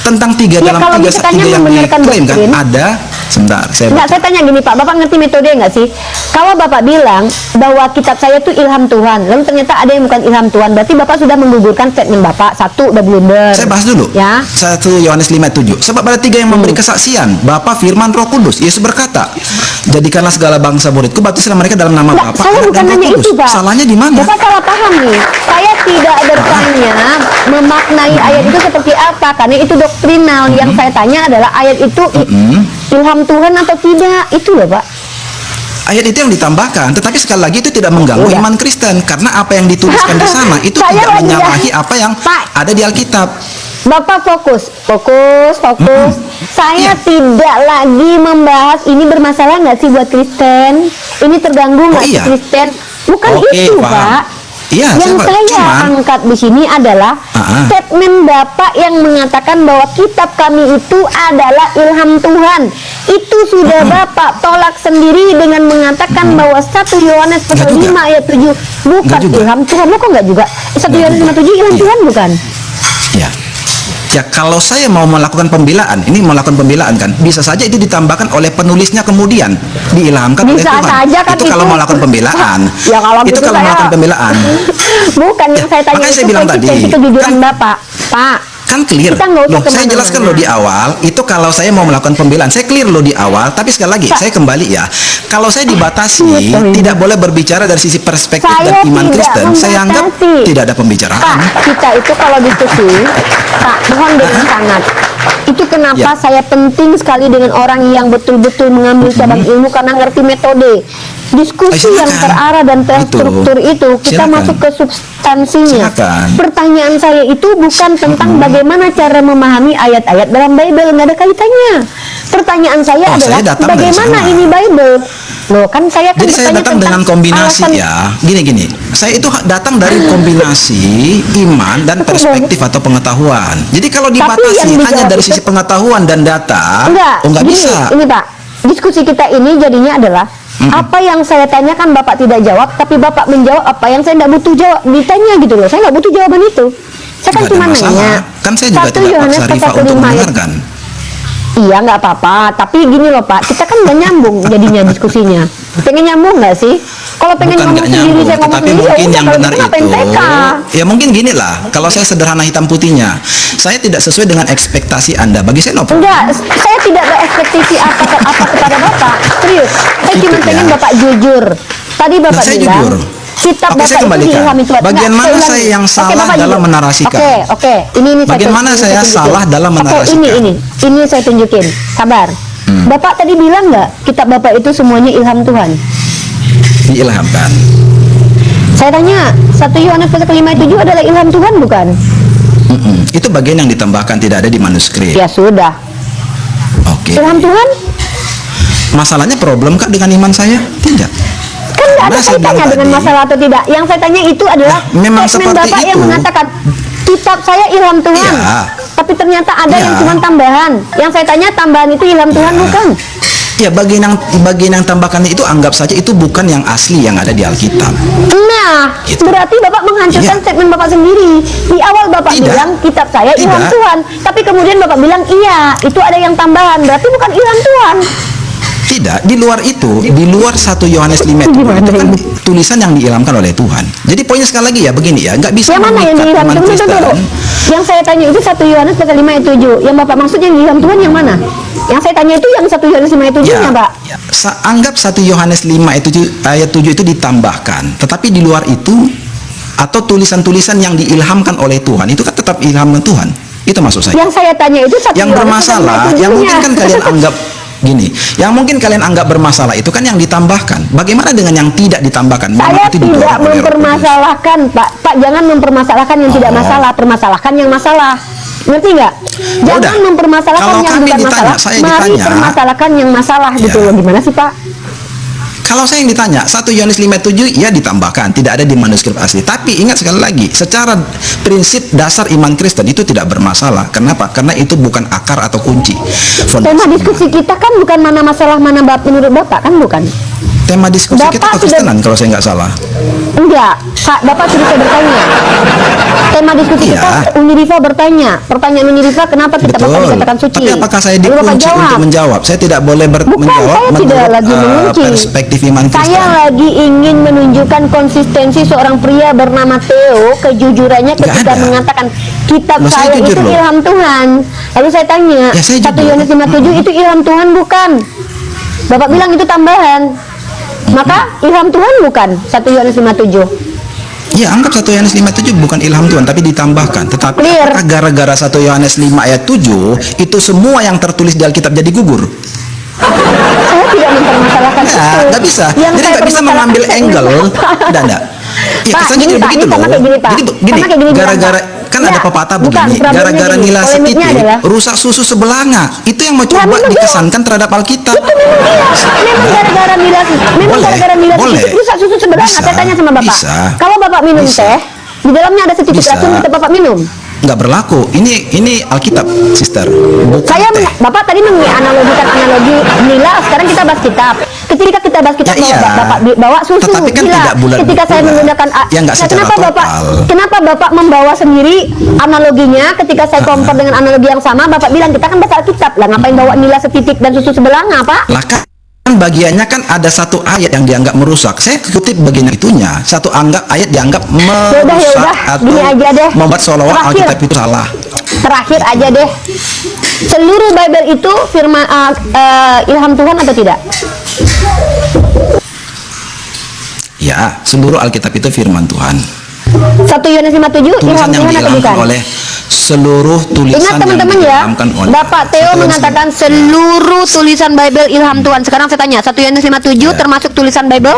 Tentang Ya, kalau tiga misalnya yang membenarkan diklaim kan? doktrin. Ada, sebentar, saya Enggak, saya tanya gini Pak, Bapak ngerti metode nggak sih? Kalau Bapak bilang bahwa kitab saya itu ilham Tuhan, lalu ternyata ada yang bukan ilham Tuhan, berarti Bapak sudah menggugurkan statement Bapak. Satu, udah blunder. Saya bahas dulu. Ya. 1 Yohanes 5:7. Sebab ada 3 yang memberi kesaksian, Bapa, Firman, Roh Kudus. Yesus berkata, jadikanlah segala bangsa muridku, baptislah mereka dalam nama Enggak, Bapa, saya Anak, bukan dan Roh nanya Kudus. itu Pak. Salahnya di mana? Bapak salah paham nih. Saya tidak bertanya memaknai ayat itu seperti apa, karena itu doktrinal. Yang saya tanya adalah ayat itu ilham Tuhan atau tidak, itu loh Pak. ayat itu yang ditambahkan, tetapi sekali lagi itu tidak mengganggu Udah. iman Kristen karena apa yang dituliskan di sana itu Saya tidak lagi menyalahi ya. apa yang Pak. ada di Alkitab. Bapak fokus. Saya Iya. tidak lagi membahas ini bermasalah nggak sih buat Kristen? Ini terganggu nggak Oh, sih iya. Kristen? Bukan Oke, itu, paham. Pak. Iya, Yang saya saya cuman angkat di sini adalah statement Bapak yang mengatakan bahwa kitab kami itu adalah ilham Tuhan. Itu sudah Bapak tolak sendiri dengan mengatakan bahwa 1 Yohanes pasal Nggak juga. 5 ayat 7 bukan Nggak juga. ilham Tuhan. Lo kok nggak juga? 1 Nggak Yohanes juga. 5 7 ilham Iya. Tuhan bukan? Ya. Ya kalau saya mau melakukan pembelaan, ini melakukan pembelaan kan, bisa saja itu ditambahkan oleh penulisnya kemudian diilhamkan oleh Bisa Tuhan. saja kan itu kalau itu. melakukan pembelaan. Ya kalau itu gitu kalau saya- melakukan pembelaan. Bukan yang Ya, saya tanya makanya itu saya bilang konsistensi tadi, kejujuran kan- Bapak. Pak, Kan clear. Kita nggak usah Loh, saya kemana-mana. jelaskan loh di awal, itu kalau saya mau melakukan pembelaan, saya clear loh di awal, tapi sekali lagi, saya kembali ya. Kalau saya dibatasi, Iya, tidak boleh berbicara dari sisi perspektif Saya dan iman tidak Kristen, saya anggap membatasi. tidak ada pembicaraan. Pak, kita itu kalau diskusi, Pak, mohon dengan sangat. Itu kenapa Ya. saya penting sekali dengan orang yang betul-betul mengambil cabang ilmu karena ngerti metode. Diskusi Silakan. yang terarah dan terstruktur itu kita Silakan. masuk ke substansinya. Silakan. Pertanyaan saya itu bukan tentang bagaimana cara memahami ayat-ayat dalam Bible, nggak ada kaitannya. Pertanyaan saya Oh, adalah saya datang dari bagaimana sana. ini Bible? Loh, kan saya kan Jadi saya bertanya datang tentang dengan kombinasi alasan- ya, gini-gini. Saya itu datang dari kombinasi iman dan perspektif atau pengetahuan. Jadi kalau dibatasi yang hanya dijawab dari itu- sisi pengetahuan dan data, Enggak, oh nggak gini, bisa. Ini Pak, diskusi kita ini jadinya adalah apa yang saya tanyakan Bapak tidak jawab, tapi Bapak menjawab apa yang saya tidak butuh jawab ditanya gitu loh. Saya nggak butuh jawaban itu. Saya kan Nggak ada cuma masalah. nanya. Kan saya juga 1 tidak Yohanes paksa Rifa pasal untuk 5 ayat- mendengarkan. Iya nggak apa-apa, tapi gini loh Pak, kita kan nggak nyambung jadinya diskusinya. Pengen nyambung nggak sih? Kalau pengen Bukan ngomong nggak sendiri, nyambung, saya ngomong tetapi sendiri, ya mungkin udah, yang kalau benar gitu ngapain itu, TK? ya mungkin gini lah. Kalau saya sederhana hitam putihnya, saya tidak sesuai dengan ekspektasi Anda. Bagi saya no problem. Enggak, saya tidak berekspektasi apa kepada Bapak. Serius, saya Gitu cuma ya. pengen Bapak jujur. Tadi Bapak saya bilang, jujur. kitab Oke, Bapak saya itu kembalikan. diilhami Tuhan. Bagian Enggak, mana ulangi. saya yang Oke, salah Bapak dalam jujur. menarasikan? Oke. Ini Bagaimana saya tunjukin. salah dalam Oke, menarasikan? ini saya tunjukin. Sabar. Bapak tadi bilang nggak, kitab Bapak itu semuanya ilham Tuhan? Diilhamkan. Saya tanya, 1 Yohanes pasal 5 ayat 7 adalah ilham Tuhan bukan? Itu bagian yang ditambahkan, tidak ada di manuskrip. Ya sudah. Oke. Ilham Tuhan Masalahnya problem kah dengan iman saya? Tidak. kan nggak ada Karena saya kaitannya bilang dengan tadi, masalah atau tidak. Yang saya tanya itu adalah memang statement seperti Bapak yang itu. mengatakan kitab saya ilham Tuhan. Iya. Tapi ternyata ada Iya. yang cuma tambahan. Yang saya tanya tambahan itu ilham Tuhan bukan? Ya, bagian yang tambahkan itu anggap saja itu bukan yang asli yang ada di Alkitab. Nah, Gitu. berarti Bapak menghancurkan Iya. statement Bapak sendiri. Di awal Bapak Tidak. bilang kitab saya ilham Tidak. Tuhan, tapi kemudian Bapak bilang iya, itu ada yang tambahan. Berarti bukan ilham Tuhan. Tidak, di luar itu, di luar 1 Yohanes 5 itu Gimana kan ini? tulisan yang diilhamkan oleh Tuhan. Jadi poinnya sekali lagi ya begini ya, nggak bisa Yang mana yang mengikat diilham iman Tuhan? Tunggu, Kristen. tunggu. Yang saya tanya itu 1 Yohanes pasal 5 ayat 7. Yang Bapak maksud yang diilham Tuhan yang mana? Yang saya tanya itu yang 1 Yohanes 5 ayat 7 nya, Pak. Ya, anggap 1 Yohanes 5 ayat 7 itu ditambahkan. Tetapi di luar itu atau tulisan-tulisan yang diilhamkan oleh Tuhan itu kan tetap ilham Tuhan. Itu maksud saya. Yang saya tanya itu 1 Yang Yohanes pasal 5 bermasalah, ayat 7 yang mungkin nya. kan kalian anggap gini, yang mungkin kalian anggap bermasalah itu kan yang ditambahkan. Bagaimana dengan yang tidak ditambahkan? Memang Saya itu didorong tidak oleh Roh Kudus. mempermasalahkan, Pak. Pak, jangan mempermasalahkan yang tidak Oh. masalah, permasalahkan yang masalah. Ngerti nggak? Ya Jangan udah. mempermasalahkan Kalau yang kami bukan ditanya, masalah. saya Mari ditanya. permasalahkan yang masalah gitu Ya. loh. Gimana sih, Pak? Kalau saya yang ditanya, 1 Yohanes 5:7 ya ditambahkan, tidak ada di manuskrip asli. Tapi ingat sekali lagi, secara prinsip dasar iman Kristen itu tidak bermasalah. Kenapa? Karena itu bukan akar atau kunci. Tema Fondasi diskusi iman. kita kan bukan mana masalah mana menurut Bapak kan bukan? Tema diskusi kita Bapak kekristenan kalau saya nggak salah. Enggak, Pak, Bapak suruh saya bertanya. Tema diskusi Iya. kita Uni Riva bertanya. Pertanyaan Uni Riva kenapa kita Bapak Betul. dikatakan suci? Tapi apakah saya Lalu Bapak dikunci jawab. untuk menjawab? Saya tidak boleh Bukan, menjawab saya tidak menurut lagi mengunci. perspektif iman Kristen. Saya lagi ingin menunjukkan konsistensi seorang pria bernama Theo, kejujurannya Nggak ketika ada. mengatakan kitab Loh, saya saya jujur itu loh. ilham Tuhan. Lalu saya tanya, Ya, saya 1 jujur. Yohanes 5:7 itu ilham Tuhan bukan? Bapak bilang itu tambahan. Maka ilham Tuhan bukan 1 Yohanes 5:7. Ya, anggap 1 Yohanes 5:7 bukan ilham Tuhan, tapi ditambahkan. Tetapi Clear. apakah gara-gara 1 Yohanes 5 ayat 7 itu semua yang tertulis di Alkitab jadi gugur? Saya saya tidak mempermasalahkan itu. Nggak bisa. Yang Jadi saya nggak bisa mengambil permasalahkan angle. itu- Enggak. Ya, Pak, kesannya gini, jadi Pak, begitu ini sama loh. kayak gini, Pak. Jadi Sama kayak gini bilang, gara-gara Pak. kan Nggak, ada pepatah bukan, begini, problemnya gara-gara gini. nila Polemiknya setitik adalah- rusak susu sebelanga. Itu yang mau coba memang dikesankan terhadap Alkitab. Itu memang iya. Memang gara-gara milas, memang Boleh, gara-gara milas boleh. itu rusak susu sebelanga. Bisa, Saya tanya sama Bapak. bisa. Kalau Bapak minum Bisa. teh, di dalamnya ada setitik Bisa. racun, tetap Bapak minum. Nggak berlaku. Ini Alkitab, sister. Bukan Saya teh. Bapak tadi menganalogikan analogi nila. Sekarang kita bahas kitab. Ketika kita bahas kitab, Ya, iya. Bapak bawa susu. Tetapi kan Gila. tidak bulat Ketika saya bulat. menggunakan Ya, nggak secara kenapa Bapak total. kenapa Bapak membawa sendiri analoginya? Ketika saya kompar dengan analogi yang sama, Bapak bilang kita kan bahasa Alkitab lah. Ngapain bawa nila setitik dan susu sebelanga, Pak? Lah kan bagiannya kan ada satu ayat yang dianggap merusak. Saya kutip bagian itunya. Satu ayat dianggap merusak Yaudah, atau gini aja deh. membuat seolah-olah Terakhir. Alkitab itu salah. Terakhir aja deh. Seluruh Bible itu firman ilham Tuhan atau tidak? Ya, seluruh Alkitab itu firman Tuhan. 1 Yohanes 5:7 ilham Tulisan yang Tuhan atau bukan? diilhamkan oleh seluruh tulisan Ingat teman-teman yang ya, diilhamkan oleh Bapak Theo mengatakan seluruh tulisan Bible ilham Tuhan. Sekarang saya tanya, 1 Yohanes 5:7 Ya. termasuk tulisan Bible?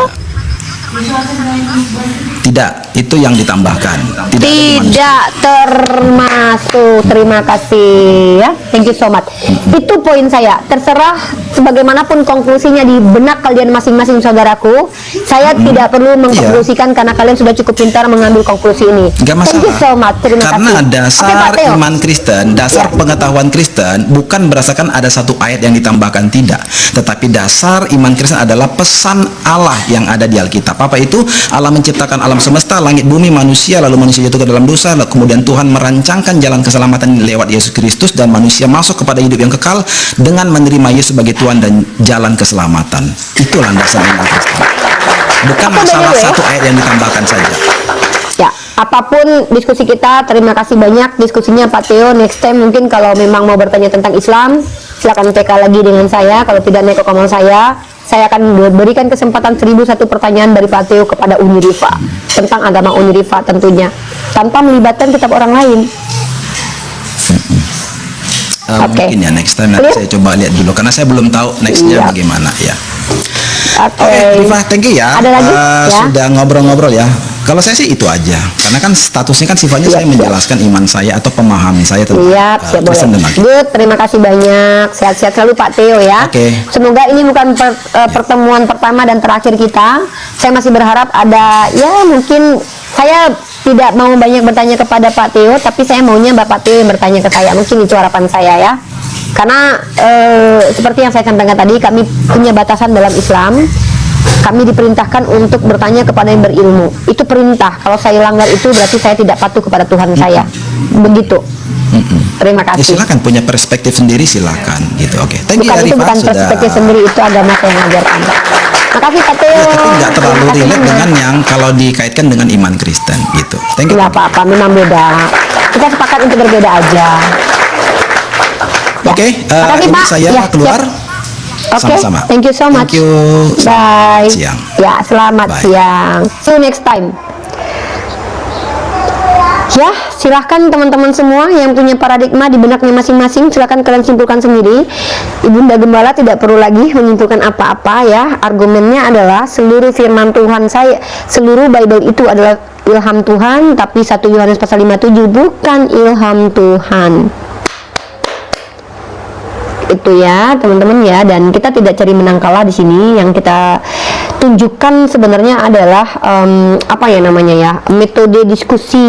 Tidak, itu yang ditambahkan. Tidak ada di manusia. Tidak termasuk. Terima kasih ya. Thank you so much. Itu poin saya. Terserah sebagaimanapun konklusinya di benak kalian masing-masing saudaraku. Saya tidak perlu mengkonklusikan karena kalian sudah cukup pintar mengambil konklusi ini. Nggak masalah. Thank you so much. Terima Karena kasih. dasar Oke, Pak Theo. iman Kristen, dasar Ya. pengetahuan Kristen bukan berdasarkan ada satu ayat yang ditambahkan, tidak. Tetapi dasar iman Kristen adalah pesan Allah yang ada di Alkitab. Apa itu? Allah menciptakan alam semesta, langit bumi, manusia, lalu manusia jatuh ke dalam dosa, lalu kemudian Tuhan merancangkan jalan keselamatan lewat Yesus Kristus dan manusia masuk kepada hidup yang kekal dengan menerima Yesus sebagai Tuhan dan jalan keselamatan. Itulah dasar iman Kristen. Bukan Apa masalah bedanya, ya? satu ayat yang ditambahkan saja. Ya, apapun diskusi kita, terima kasih banyak diskusinya Pak Theo. Next time mungkin kalau memang mau bertanya tentang Islam, silakan TK lagi dengan saya. Kalau tidak naik ke komen saya akan berikan kesempatan 1001 pertanyaan dari Pak Theo kepada Unirifa tentang agama Unirifa tentunya, tanpa melibatkan kitab orang lain. Oke. Mungkin ya next time nanti Clear? saya coba lihat dulu karena saya belum tahu nextnya Iya. bagaimana ya. Oke. Oke, Rifa, thank you ya. Ada lagi? Ya. Sudah ngobrol-ngobrol ya. Kalau saya sih itu aja, karena kan statusnya kan sifatnya Siap, saya menjelaskan iman saya atau pemahaman saya tentang Siap, Kristen dan boleh. Alkitab. Good, terima kasih banyak. Sehat-sehat selalu Pak Theo ya. Oke. Semoga ini bukan pertemuan pertama dan terakhir kita. Saya masih berharap ada, ya mungkin saya tidak mau banyak bertanya kepada Pak Theo, tapi saya maunya Bapak Theo yang bertanya ke saya. Mungkin itu harapan saya ya. Karena seperti yang saya sampaikan tadi, kami punya batasan dalam Islam. Kami diperintahkan untuk bertanya kepada yang berilmu. Itu perintah. Kalau saya langgar itu berarti saya tidak patuh kepada Tuhan saya. Begitu. Terima Ya kasih. silakan punya perspektif sendiri silakan gitu. Oke, thank you Bukan, ya itu Rifa bukan sudah. perspektif sendiri, itu agama saya mengajarkan. Makasih Pak Theo. Ya, tapi nggak terlalu Terima kasih relate banyak. dengan yang kalau dikaitkan dengan iman Kristen gitu. Thank you. Nggak apa-apa, memang beda. Kita sepakat untuk berbeda aja. Ya. Oke, Makasih, ini Pak. saya Ya, keluar. siap. Oke, Sama-sama. thank you so much. Thank you. Bye. Siang. Ya, selamat Bye. siang. See you next time. Ya, silahkan teman-teman semua yang punya paradigma di benaknya masing-masing, silahkan kalian simpulkan sendiri. Ibunda Gembala tidak perlu lagi menyimpulkan apa-apa ya. Argumennya adalah seluruh firman Tuhan seluruh Bible itu adalah ilham Tuhan, tapi 1 Yohanes pasal 5:7 bukan ilham Tuhan. Itu ya teman-teman ya, dan kita tidak cari menang kalah di sini. Yang kita tunjukkan sebenarnya adalah apa ya namanya ya, metode diskusi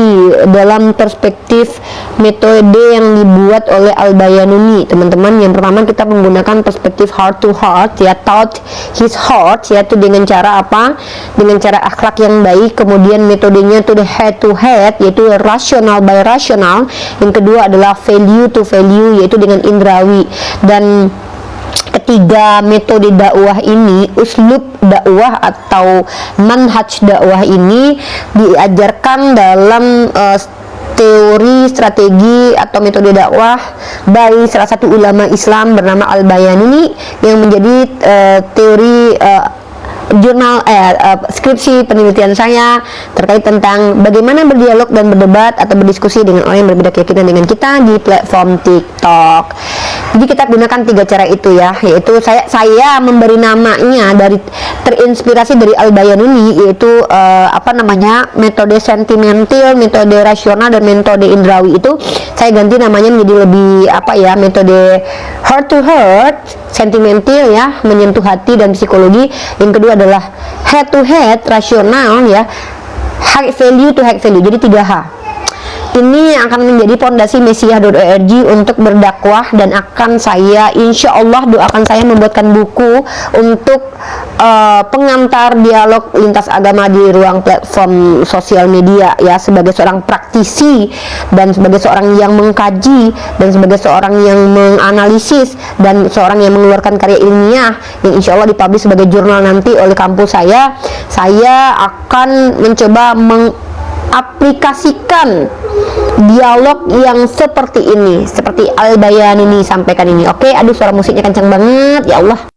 dalam perspektif metode yang dibuat oleh Al-Bayanuni teman-teman. Yang pertama kita menggunakan perspektif heart to heart ya, thought his heart, yaitu dengan cara apa, dengan cara akhlak yang baik. Kemudian metodenya to the head to head, yaitu rational by rational. Yang kedua adalah value to value, yaitu dengan indrawi. Dan ketiga metode dakwah ini, uslub dakwah atau manhaj dakwah ini diajarkan dalam teori strategi atau metode dakwah by salah satu ulama Islam bernama Al-Bayanuni, yang menjadi teori skripsi penelitian saya terkait tentang bagaimana berdialog dan berdebat atau berdiskusi dengan orang yang berbeda keyakinan dengan kita di platform TikTok. Jadi kita gunakan 3 cara itu ya, yaitu saya memberi namanya terinspirasi dari Al-Bayanuni, yaitu metode sentimental, metode rasional, dan metode indrawi. Itu saya ganti namanya menjadi lebih metode heart to heart, sentimental ya, menyentuh hati dan psikologi. Yang kedua adalah head to head, rasional ya, high value to high value, jadi 3H. Ini akan menjadi pondasi Mesiah.org untuk berdakwah, dan akan saya insya Allah doakan saya membuatkan buku untuk pengantar dialog lintas agama di ruang platform sosial media ya, sebagai seorang praktisi dan sebagai seorang yang mengkaji dan sebagai seorang yang menganalisis dan seorang yang mengeluarkan karya ilmiah yang insya Allah dipublish sebagai jurnal nanti oleh kampus saya akan mencoba aplikasikan dialog yang seperti ini, seperti Al-Bayanuni sampaikan ini. Oke, aduh suara musiknya kencang banget, ya Allah.